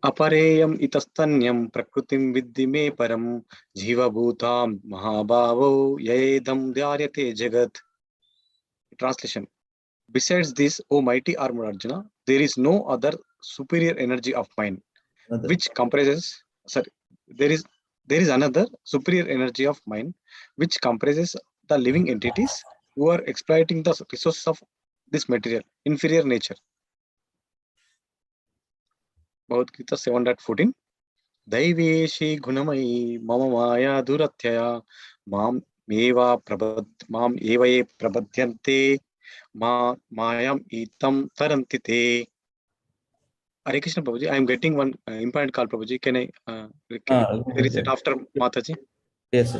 Apareyam itastanyam prakritim viddhi me param jivabhutam mahabhavo yedam dhyayate jagat. Translation. Besides this, O mighty armored Arjuna, there is no other superior energy of mind, which comprises, there is another superior energy of mind, which comprises the living entities who are exploiting the resources of this material, inferior nature. Bhagavad Gita 7.14. Daiveshi gunamai mama maya duratyaya mam eva prabhadyante mayam itam tarantite. Hare Krishna, Prabhuji. I am getting one important call, Prabhuji. Can I reset after Mataji? Yes.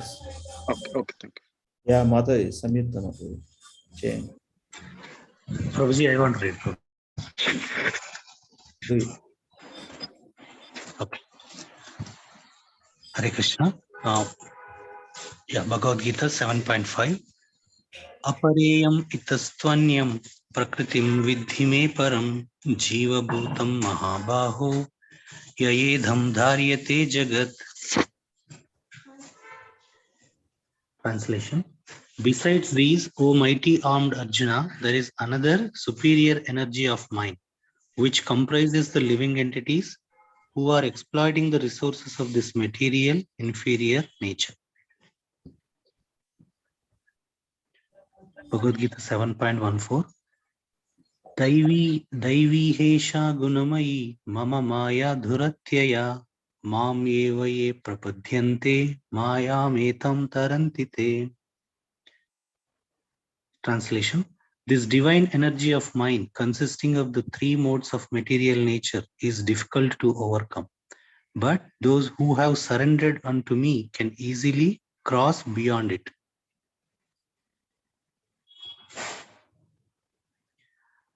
Okay, thank you. Yeah, Mataji, Samyukta Mataji. Chain. Prabhuji, I want to read. Do it. Okay. Hare Krishna. Bhagavad Gita 7.5. Apareyam itastwanyam prakritim viddhi me param jiva bhutam mahabaho yayedham dharyate jagat. Translation. Besides these, O mighty armed Arjuna, there is another superior energy of mind, which comprises the living entities who are exploiting the resources of this material inferior nature. Bhagavad Gita 7.14. Daivi hesha gunamayi mama maya dhuratyaya mam eva ye prapadyante mayam etam tarantite. Translation. This divine energy of mind, consisting of the 3 modes of material nature, is difficult to overcome. But those who have surrendered unto me can easily cross beyond it.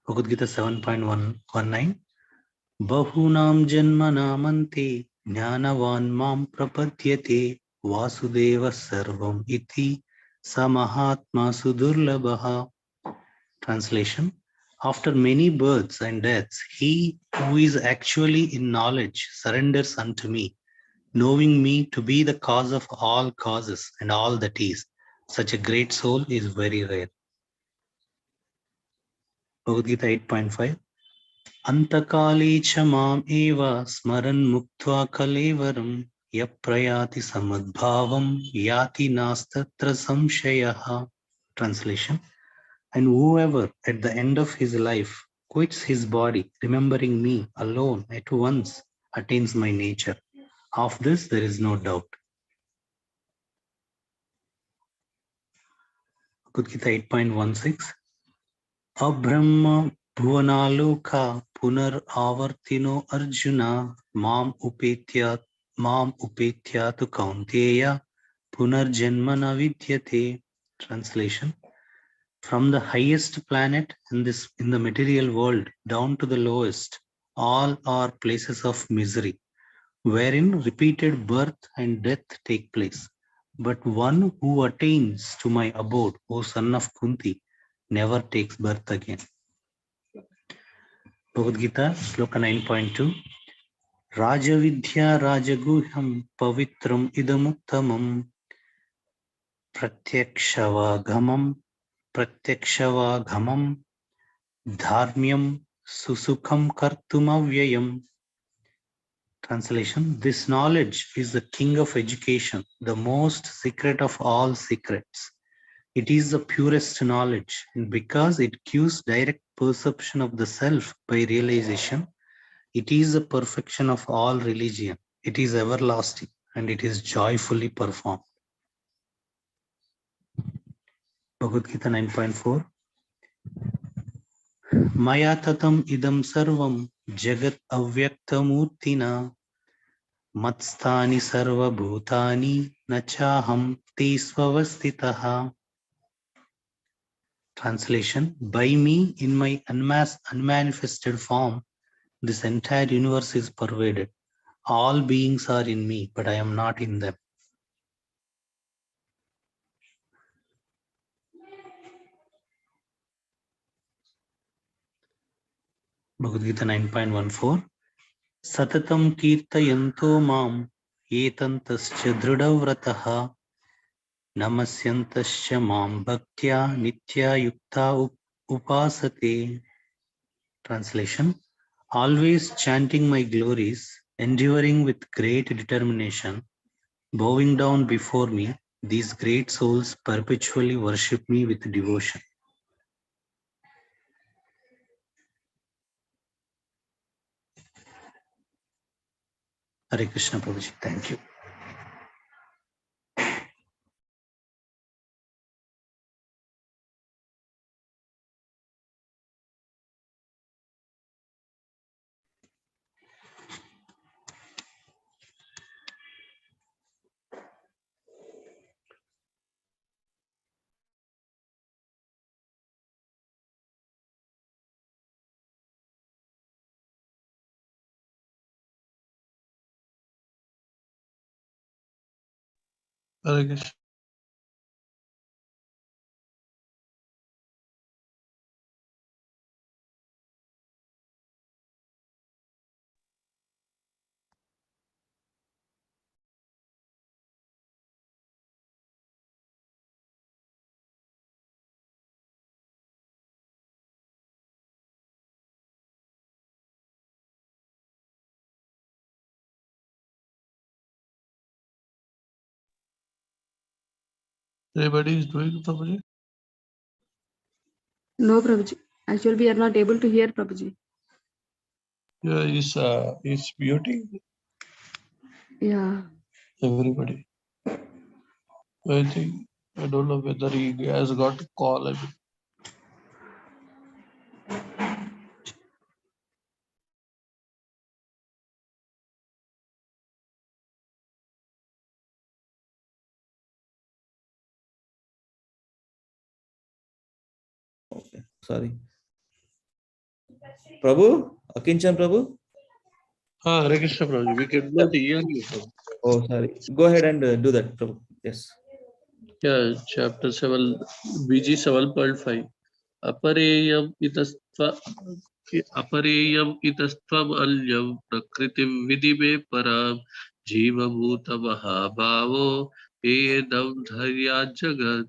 Bhagavad Gita 7.19. Bahunam janmanamante jnanavan mam prapadyate vasudeva sarvam iti samahatma sudurlabha. Translation. After many births and deaths, he who is actually in knowledge surrenders unto me, knowing me to be the cause of all causes and all that is. Such a great soul is very rare. Bhagavad Gita 8.5. Antakale cha mam eva smaran muktva kalevaram yaprayati samadbhavam yati nastatra samshayaha. Translation. And whoever at the end of his life quits his body, remembering me alone at once, attains my nature. Of this there is no doubt. Bhagavad Gita 8.16. Abrahma bhuvanaloka punar avartino arjuna mam upetya tu kaunteya punar janmana vidyate. Translation. From the highest planet in the material world down to the lowest, all are places of misery, wherein repeated birth and death take place. but one who attains to my abode, O son of Kunti, never takes birth again. Bhagavad Gita, Sloka 9.2. Rajavidya Rajaguhyam Pavitram Idamuttamam Pratyakshavagamam Dharmyam Susukham Kartumavyayam. Translation: this knowledge is the king of education, the most secret of all secrets. It is the purest knowledge, and because it gives direct perception of the self by realization, it is the perfection of all religion. It is everlasting, and it is joyfully performed. Bhagavad Gita 9.4. Maya tatam idam sarvam jagat avyaktamurtina matstani sarva bhutani nachaham te svavastitaha. Translation: by me, in my unmanifested form, this entire universe is pervaded. All beings are in me, but I am not in them. Bhagavad Gita 9.14. Satatam kirtayanto mam etantascha dhrudavratah namasyantascha mam bhaktya nitya yukta upasate. Translation: always chanting my glories, enduring with great determination, bowing down before me, these great souls perpetually worship me with devotion. Hare Krishna Prabhuji, thank you. Hare Krishna. Everybody is doing Prabhuji? No, Prabhuji. Actually, we are not able to hear Prabhuji. Yeah, is muting Yeah. everybody. I think, I don't know whether he has got a call. I mean, Okay, sorry. Prabhu, Akinchan Prabhu. Hare Krishna Prabhuji, we cannot hear you. Prabhu. Oh, sorry. Go ahead and do that, Prabhu. Yes. Yeah, chapter 7, BG 7.5. Apareyam itastvam alyam prakritim vidime param jiva bhuta mahabhavo edam dharya jagat.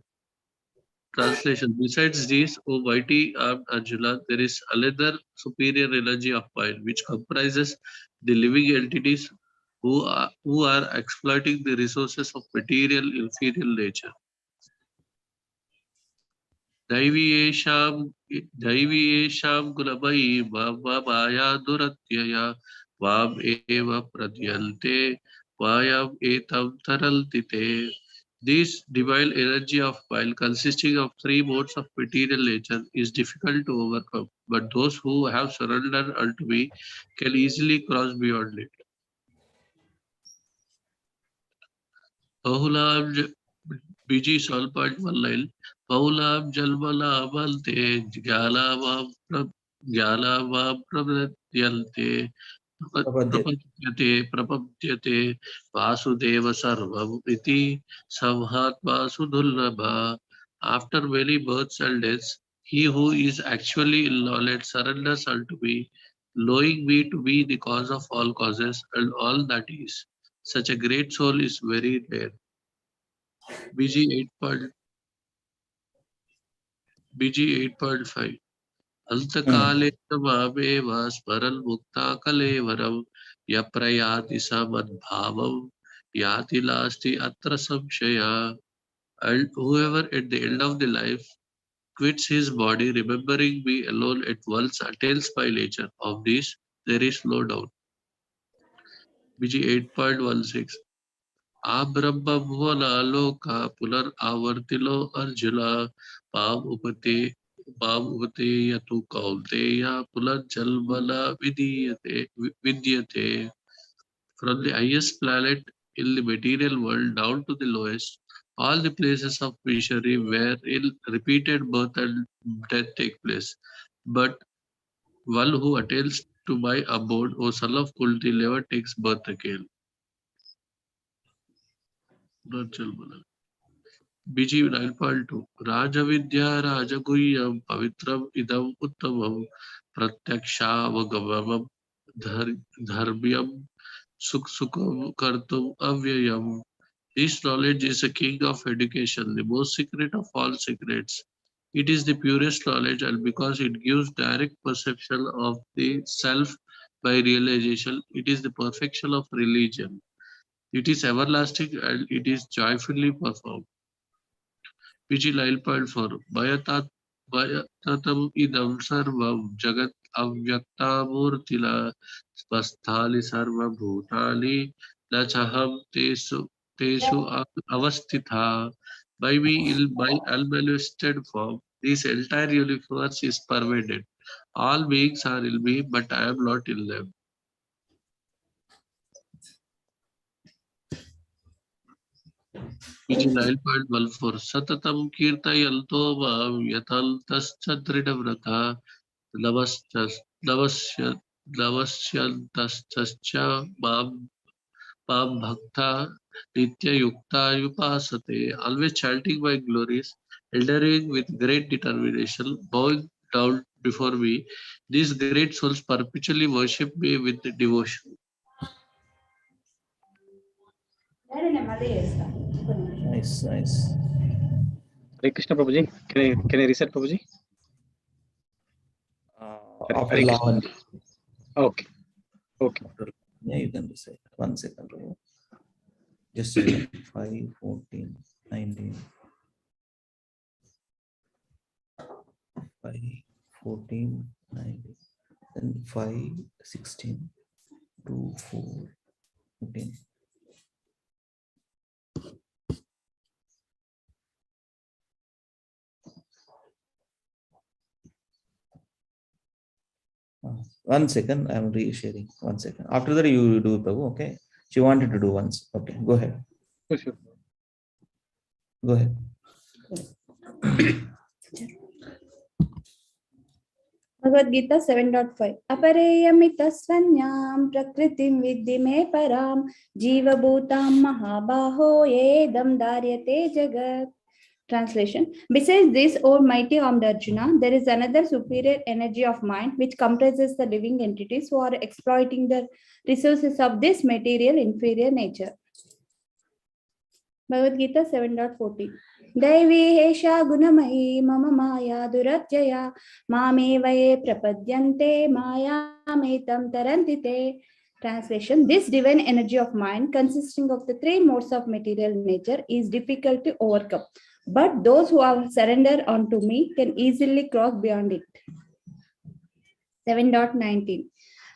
Translation: besides these, O mighty armed Arjuna, there is another superior energy of mind which comprises the living entities who are exploiting the resources of material inferior nature. दैवीयेषां गुणमयी माया दुरत्यया वाम एव प्रद्यन्ते वायम एतं तरलति ते. This divine energy of mind, consisting of three modes of material nature, is difficult to overcome, but those who have surrendered unto me can easily cross beyond it. बहुलां BG 12.19 बहुलां जन्मनामन्ते ज्ञानावां प्रपद्यन्ते प्रपद्यते Vasudeva Sarvam Iti Samhatma Sudhullabha. After many births and deaths, he who is actually in knowledge surrenders unto me, knowing me to be the cause of all causes and all that is. Such a great soul is very rare. BG 8. BG 8.5. Antakale mamev smaran mukta kalevaram yaprayati samadbhavam yati lasti atra samshaya. And whoever at the end of the life quits his body, remembering me alone at once, attains my nature. Of this, there is no doubt. BG 8.16. Abrahma Bhuvanaloka Punar Avartilo Arjuna Pam Upate Yatu Kaunteya Punar Jalmala Vidyate. From the highest planet in the material world down to the lowest, all the places of misery where repeated birth and death take place. But one who attains to my abode, O son of Kulti, never takes birth again. Not Jalmala. BG 9.2. Rajavidya Rajaguhyam Pavitram Idam Uttamam Pratyakshavagavamam Dharmyam Sukham Kartum Avyayam. This knowledge is a king of education, the most secret of all secrets. It is the purest knowledge, and because it gives direct perception of the self by realization, it is the perfection of religion. It is everlasting and it is joyfully performed. PG 9.4. Bhayatatam idam sarvam jagat avyaktamurtila spasthali sarva bhutali nachaham tesu avastitha. By me in my unmanifested form, this entire universe is pervaded. All beings are in me, but I am not in them. PG 9.14. Satatam kirtayanto mam yatantascha dridhavrata navasyantascha mam bhakta nitya yukta yupasate. Always chanting my glories, elderly with great determination, bowing down before me. These great souls perpetually worship me with devotion. Nice, nice. Hare Krishna Prabhuji. Can I reset Prabhuji? After Hare Krishna. Lavanya. Okay. Yeah, you can decide. 1 second. Bro. Just a second. 5, 14, 19. 5, 14, 19. Then 5, 16, 2, 4, 15. One second, I'm re-sharing. 1 second. After that, you do, Prabhu. Okay. She wanted to do once. Okay, go ahead. Sure. Go ahead. Bhagavad Gita 7.5. Apareyamitasvanyam prakritim vidhi me param jiva bhutam mahabaho yedam daryate jagat. Translation. Besides this, O mighty armed Arjuna, there is another superior energy of mind which comprises the living entities who are exploiting the resources of this material inferior nature. Bhagavad Gita 7.14. Daivi hesha gunamahi mama maya durajjaya mame vaye prapadyante maya metam tarantite. Translation. This divine energy of mind, consisting of the three modes of material nature, is difficult to overcome. But those who have surrendered unto me can easily cross beyond it. 7.19.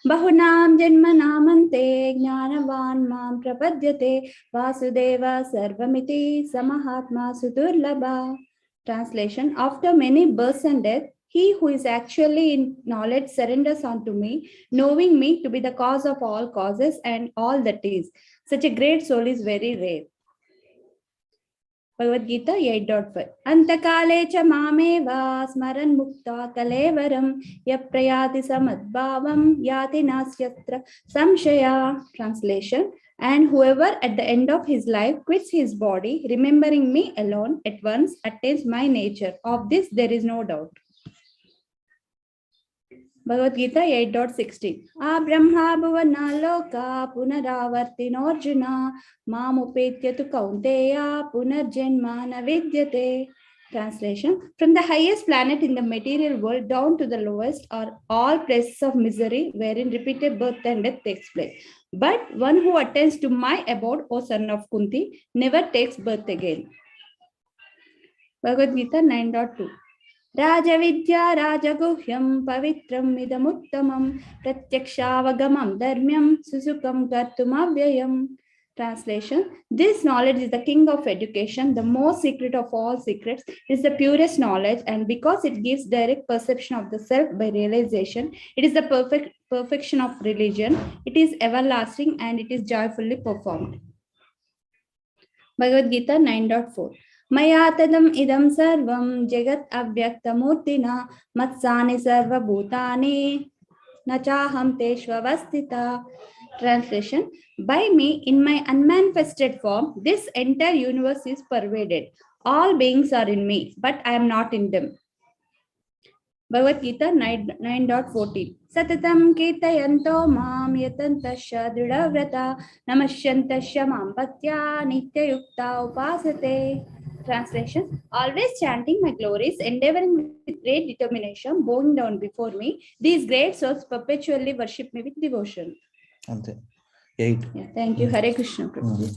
Bahunam janmanamante jnanavan mam prapadyate vasudeva sarvamiti samahatma sudurlabha. Translation. After many births and death, he who is actually in knowledge surrenders unto me, knowing me to be the cause of all causes and all that is. Such a great soul is very rare. Bhagavad Gita 8.5. Antakale cha mameva smaran mukta kalevaram yaprayati samadbhavam yati nasyatra samshaya. Translation. And whoever at the end of his life quits his body, remembering me alone, at once attains my nature. Of this there is no doubt. Bhagavad Gita 8.16. Abrahma bhuvana loka punaravartinorjuna mamupetya tu kaunteya punarjanma na vidyate. Translation. From the highest planet in the material world down to the lowest are all places of misery wherein repeated birth and death takes place. But one who attains to my abode, O son of Kunti, never takes birth again. Bhagavad Gita 9.2. Rajavidya Rajaguhyam Pavitram Idamuttamam Pratyakshavagaman Dharmyam Susukam Kartumavyayam. Translation. This knowledge is the king of education, the most secret of all secrets. It is the purest knowledge, and because it gives direct perception of the self by realization, it is the perfection of religion. It is everlasting and it is joyfully performed. Bhagavad Gita 9.4. Maya tadam idam sarvam jagat avyaktamurtina matsani sarva bhutani nachaham teshvavastita. Translation. By me, in my unmanifested form, this entire universe is pervaded. All beings are in me, but I am not in them. Bhagavad Gita 9.14. Satatam kirtayanto mam yatantasya dridhavrata namasyantasya mampatya nityayukta upasate. Translation. Always chanting my glories, endeavoring with great determination, bowing down before me, these great souls perpetually worship me with devotion. Ante. 8. Yeah, thank you. Hare Krishna. Prabhu.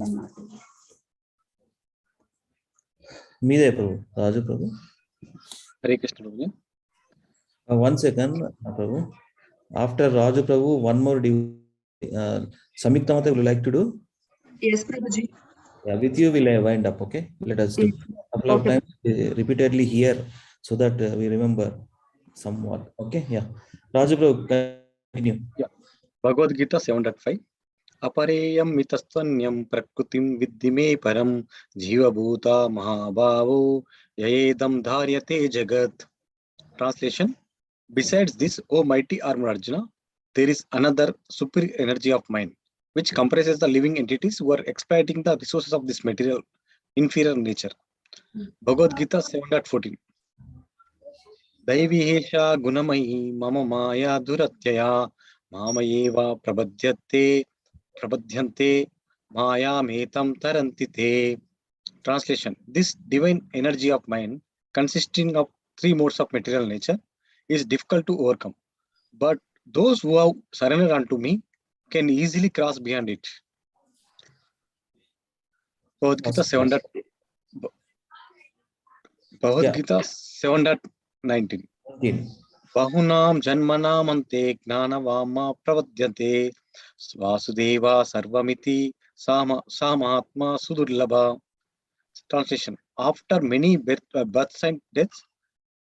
Meede Prabhu. Raju Prabhu. Hare Krishna Prabhu. 1 second, Prabhu. After Raju Prabhu, one more Samyukta Mata, would you like to do? Yes, Prabhuji. Yeah, with you we'll wind up, okay? Let us do a couple of times repeatedly here so that we remember somewhat. Okay, yeah. Raju Prabhu, continue. Yeah. Bhagavad Gita 7.5. Apareyam mitastanyam prakrutim viddime param jiva bhuta mahabhavo yayedam dharyate jagat. Translation. Besides this, O mighty armor Arjuna, there is another superior energy of mind, which comprises the living entities who are exploiting the resources of this material inferior nature. Bhagavad Gita 7.14. Daivihesha gunamahi mama maya dhuratyaya mamayeva prabhadyante maya metam tarantite. Translation. This divine energy of mind, consisting of 3 modes of material nature, is difficult to overcome. But those who have surrendered unto me can easily cross beyond it. Bhagavad Gita 7.19. Bahunam janmanam ante gnanavama pravadyante Vasudeva sarvamiti samahatma sudurlabha. Translation. After many births and deaths,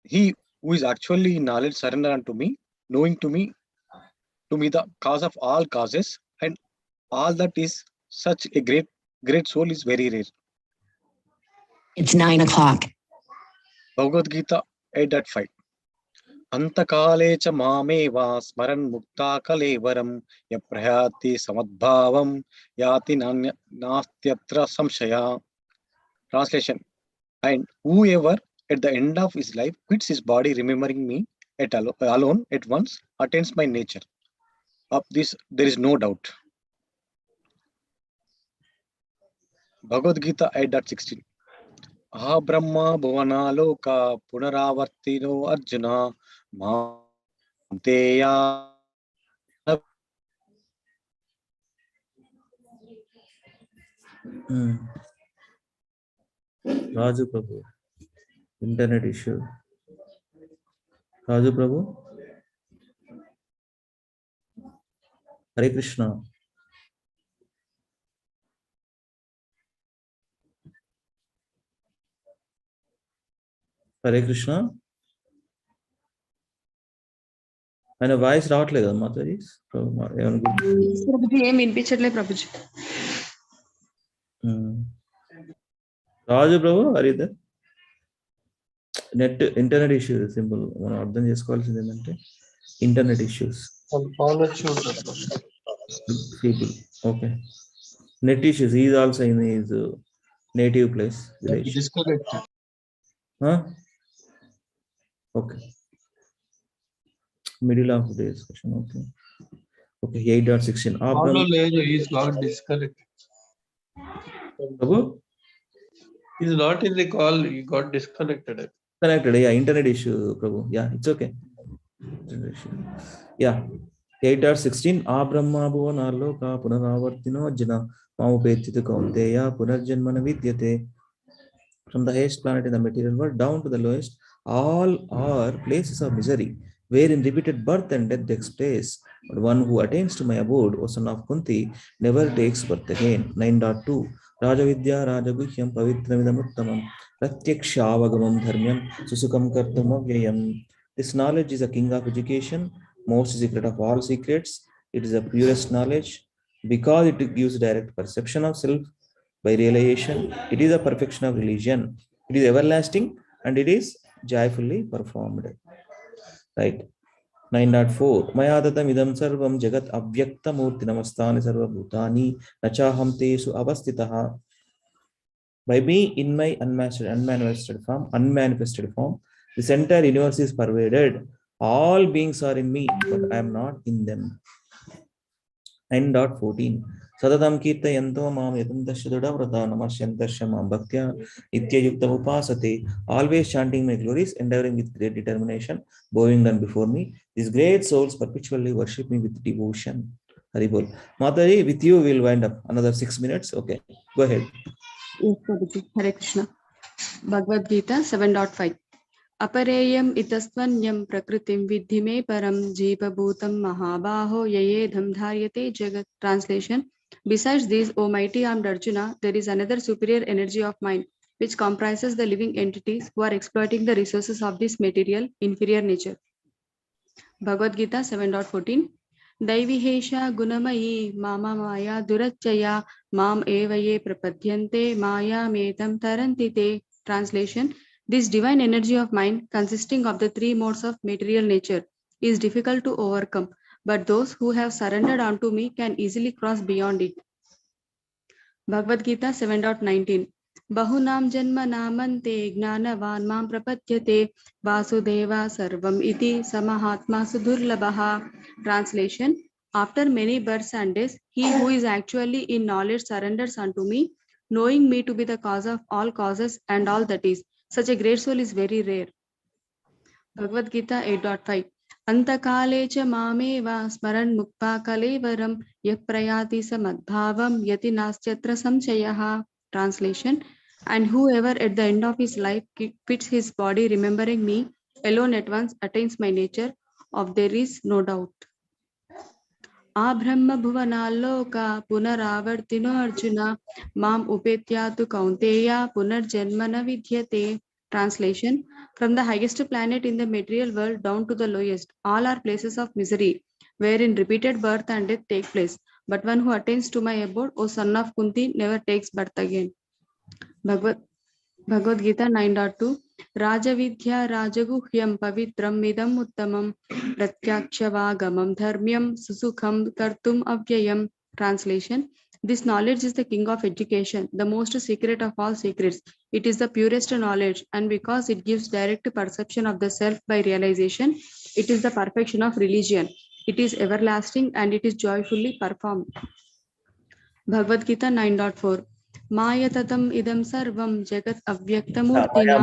he who is actually in knowledge surrender unto me, knowing to me the cause of all causes, and all that is such a great soul is very rare. It's 9 o'clock. Bhagavad Gita 8.5. Antakale cha mameva smaran mukta kalevaram yaprayati samadbhavam yati nastyatra samshaya. Translation. And whoever at the end of his life quits his body remembering me alone at once attains my nature. Of this there is no doubt. Bhagavad Gita 8.16. Aha Brahma Bhuvana Loka Punaravartino Arjuna Manteya. Raju Prabhu. Internet issue. Raju Prabhu. Hare Krishna. Hare Krishna. ఆయన voice రావట్లేదు మాతాజీ ప్రభుజీ ఏం వినిపించట్లేదు Prabhuji. Raju Prabhu, are you there? Net internet issues simple మనం అర్థం చేసుకోవాల్సింది ఏంటంటే internet issues phone వచ్చి ఉంటుంది. People okay net issues is also in is native place village Disconnected. Okay middle of the discussion okay okay 8.16 Follow లేదు, he is not disconnected. Prabhu He is not in the call, he got disconnected. connected, yeah, internet issue, Prabhu, yeah, it's okay. Internet issue. Yeah, 8.16 ఆ బ్రహ్మాభువనాల్లో కా పునరావర్తినో జన మాముపేత్యతు కౌంతేయ పునర్జన్మన విద్యతే. From the highest planet in the material world down to the lowest, all are places of misery, wherein repeated birth and death takes place. But one who attains to my abode, O son of Kunti, never takes birth again. 9.2 Rajavidya Rajaguhyam Pavitramidamuttamam Pratyakshaavagamam Dharmyam Susukam Kartum Avyayam. This knowledge is a king of education, most secret of all secrets. It is the purest knowledge because it gives direct perception of self by realization. It is a perfection of religion. It is everlasting and it is joyfully performed. Right. 9.4 Maya tatam idam sarvam jagat avyakta murti namastani sarva bhutani nachaham tesu avastitaha. By me in my unmanifested form, this entire universe is pervaded. All beings are in me, but I am not in them. 9.14 Sadatam kirtayanto mam yatantasya dudavrata namasyantasya mam bhaktya ityayuktam upasate. Always chanting my glories, endeavoring with great determination, bowing down before me. These great souls perpetually worship me with devotion. Haribol. Mataji, with you we'll wind up another 6 minutes. Okay, go ahead. Yes, Prabhuji. Hare Krishna. Bhagavad Gita 7.5 Apareyam itastvanyam prakritim vidhi me param jeevabhutam mahabaho yayedham dharyate jagat. Translation. Besides these, O mighty armed Arjuna, there is another superior energy of mind which comprises the living entities who are exploiting the resources of this material inferior nature. Bhagavad Gita 7.14 Daivihesha gunamayi mama maya durachaya mam evaye prapadyante maya metam tarantite. Translation. This divine energy of mind, consisting of the three modes of material nature, is difficult to overcome, but those who have surrendered unto me can easily cross beyond it. Bhagavad Gita 7.19 Bahunam janma namante gnanavan mam prapadyate vasudeva sarvam iti samahatma sudurlabaha. Translation. After many births and deaths, he who is actually in knowledge surrenders unto me, knowing me to be the cause of all causes and all that is. Such a great soul is very rare. Bhagavad Gita 8.5 Antakale cha mameva smaran mukta kalevaram yaprayati samadbhavam yati nastyatra samchayaha. Translation. And whoever at the end of his life quits his body remembering me alone at once attains my nature, of there is no doubt. ఆ బ్రహ్మ భువనాల్లోక పునరావర్తినో అర్జున మాం ఉపేత్యాతు కౌంతేయ పునర్జన్మన విద్యతే. Translation. From the highest planet in the material world down to the lowest, all are places of misery, wherein repeated birth and death take place. But one who attains to my abode, O son of Kunti, never takes birth again. Bhagavad Gita 9.2 Rajavidya Rajaguhyam Pavitram Midam Uttamam Pratyakshavagamam Dharmyam Susukham Kartum Avyayam. Translation. This knowledge is the king of education, the most secret of all secrets. It is the purest knowledge, and because it gives direct perception of the self by realization, it is the perfection of religion. It is everlasting and it is joyfully performed. Bhagavad Gita 9.4 Maya tatam idam sarvam jagat avyaktamurtina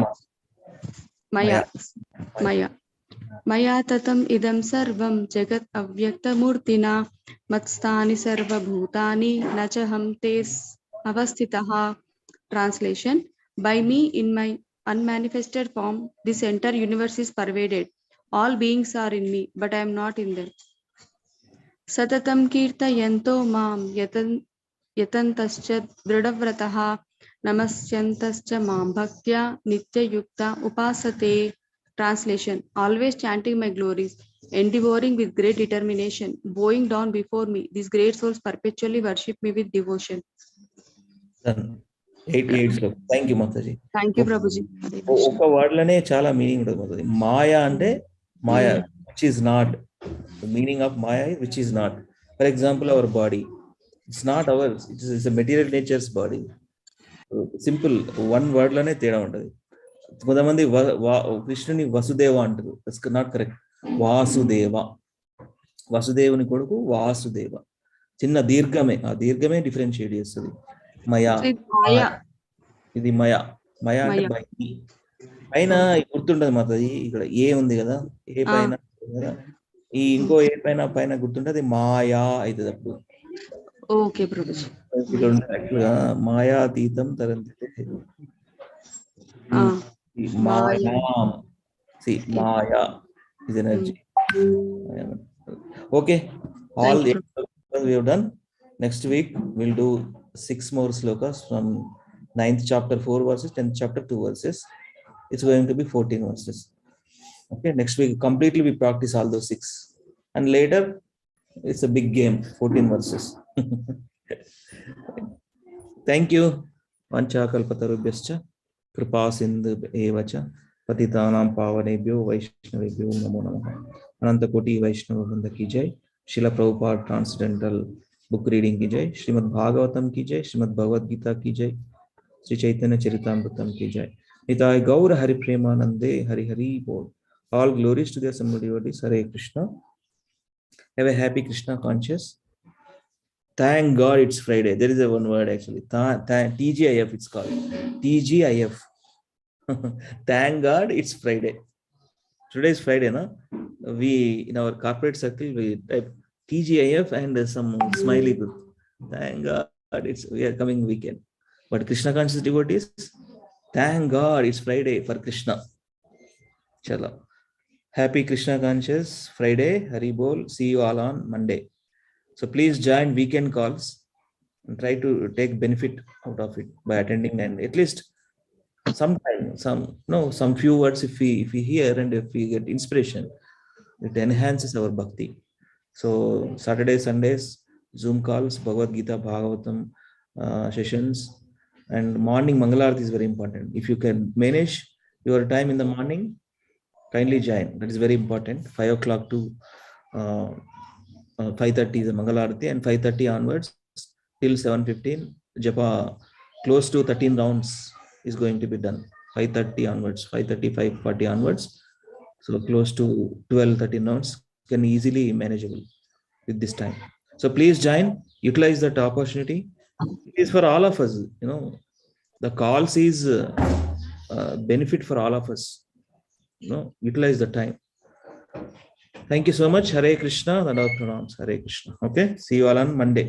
Maya tatam idam sarvam jagat avyaktamurtina matstani sarva bhutani nachaham tes avastitaha. Translation. By me in my unmanifested form, this entire universe is pervaded. All beings are in me, but I am not in them. Satatam kirtayanto mam yatantascha dridavratah namasyantascha mam bhaktya nityayukta upasate. Translation. Always chanting my glories, endeavoring with great determination, bowing down before me, these great souls perpetually worship me with devotion. Done. 8 శ్లోకం. Thank you Mataji. Thank you Prabhuji. Hare Krishna. ఒక word లోనే చాలా meaning ఉంటుంది మాతాజీ. మాయా అంటే Maya which is not. Meaning of Maya which is not. For example our body, it's not ours, it's material nature's body. Simple one word లోనే తేడా ఉంటుంది. కొంతమంది కృష్ణుని వసుదేవ అంటారు, దట్స్ నాట్ కరెక్ట్. వాసుదేవ, వసుదేవుని కొడుకు వాసుదేవ. చిన్న దీర్ఘమే, ఆ దీర్ఘమే డిఫరెన్షియేట్ చేస్తుంది. మయా, ఇది మయా. మయా అంటే పైన గుర్తుంటది మాతది. ఇక్కడ ఏ ఉంది కదా, ఏ పైన కదా, ఈ ఇంకో ఏ పైన పైన గుర్తుంటది, మాయా అవుతుంది అప్పుడు. ఓకే ప్రభుజీ. ఇక్కడ యాక్చువల్గా మాయాతీతం తరంతితే మాయా. మాయా is energy. Okay, all the we have done. Next week we'll do 6 more slokas from 9th chapter 4 verses, 10th chapter 2 verses. It's going to be 14 verses. Okay, next week completely we practice all those 6, and later it's a big game, 14 verses. Thank you. Vancha kalpatarubhyascha kripa sindhu evacha पतितानां पावनेभ्यो वैष्णवेभ्यो नमो नमः. अनंत कोटि वैष्णव वृंद की जय. Srila Prabhupada transcendental book reading की जय. श्रीमद् भागवतम की जय. श्रीमद् भगवद गीता की जय. श्री चैतन्य चरितामृतम की जय. निताय गौर हरि प्रेमानंदे हरि हरि बोल. All glories to the assembled devotees. Hare Krishna. Have a happy Krishna conscious. Thank God it's Friday. There is a one word actually. TGIF it's called. TGIF. Thank God it's Friday. Today is Friday, no? We in our corporate circle we type TGIF and some smiley group. Thank God we are coming weekend. But Krishna conscious devotees, thank God it's Friday for Krishna. Chala. Happy Krishna conscious Friday. Hari Bol. See you all on Monday. So please join weekend calls and try to take benefit out of it by attending, and at least sometime some few words if we hear and if we get inspiration, it enhances our bhakti. So Saturday Sundays Zoom calls, Bhagavad Gita Bhagavatam sessions, and morning Mangalarti is very important. If you can manage your time in the morning, kindly join. That is very important. 5 o'clock to 5:30 is the Mangalarti, and 5:30 onwards till 7:15 japa close to 13 rounds is going to be done. 5:30 onwards, 5:30, 5:40 onwards. So close to 12-13 rounds can easily manageable with this time. So please join, utilize that opportunity. It is for all of us, the calls is benefit for all of us. Utilize the time. Thank you so much. Hare Krishna. Hare Krishna. Okay. See you all on Monday.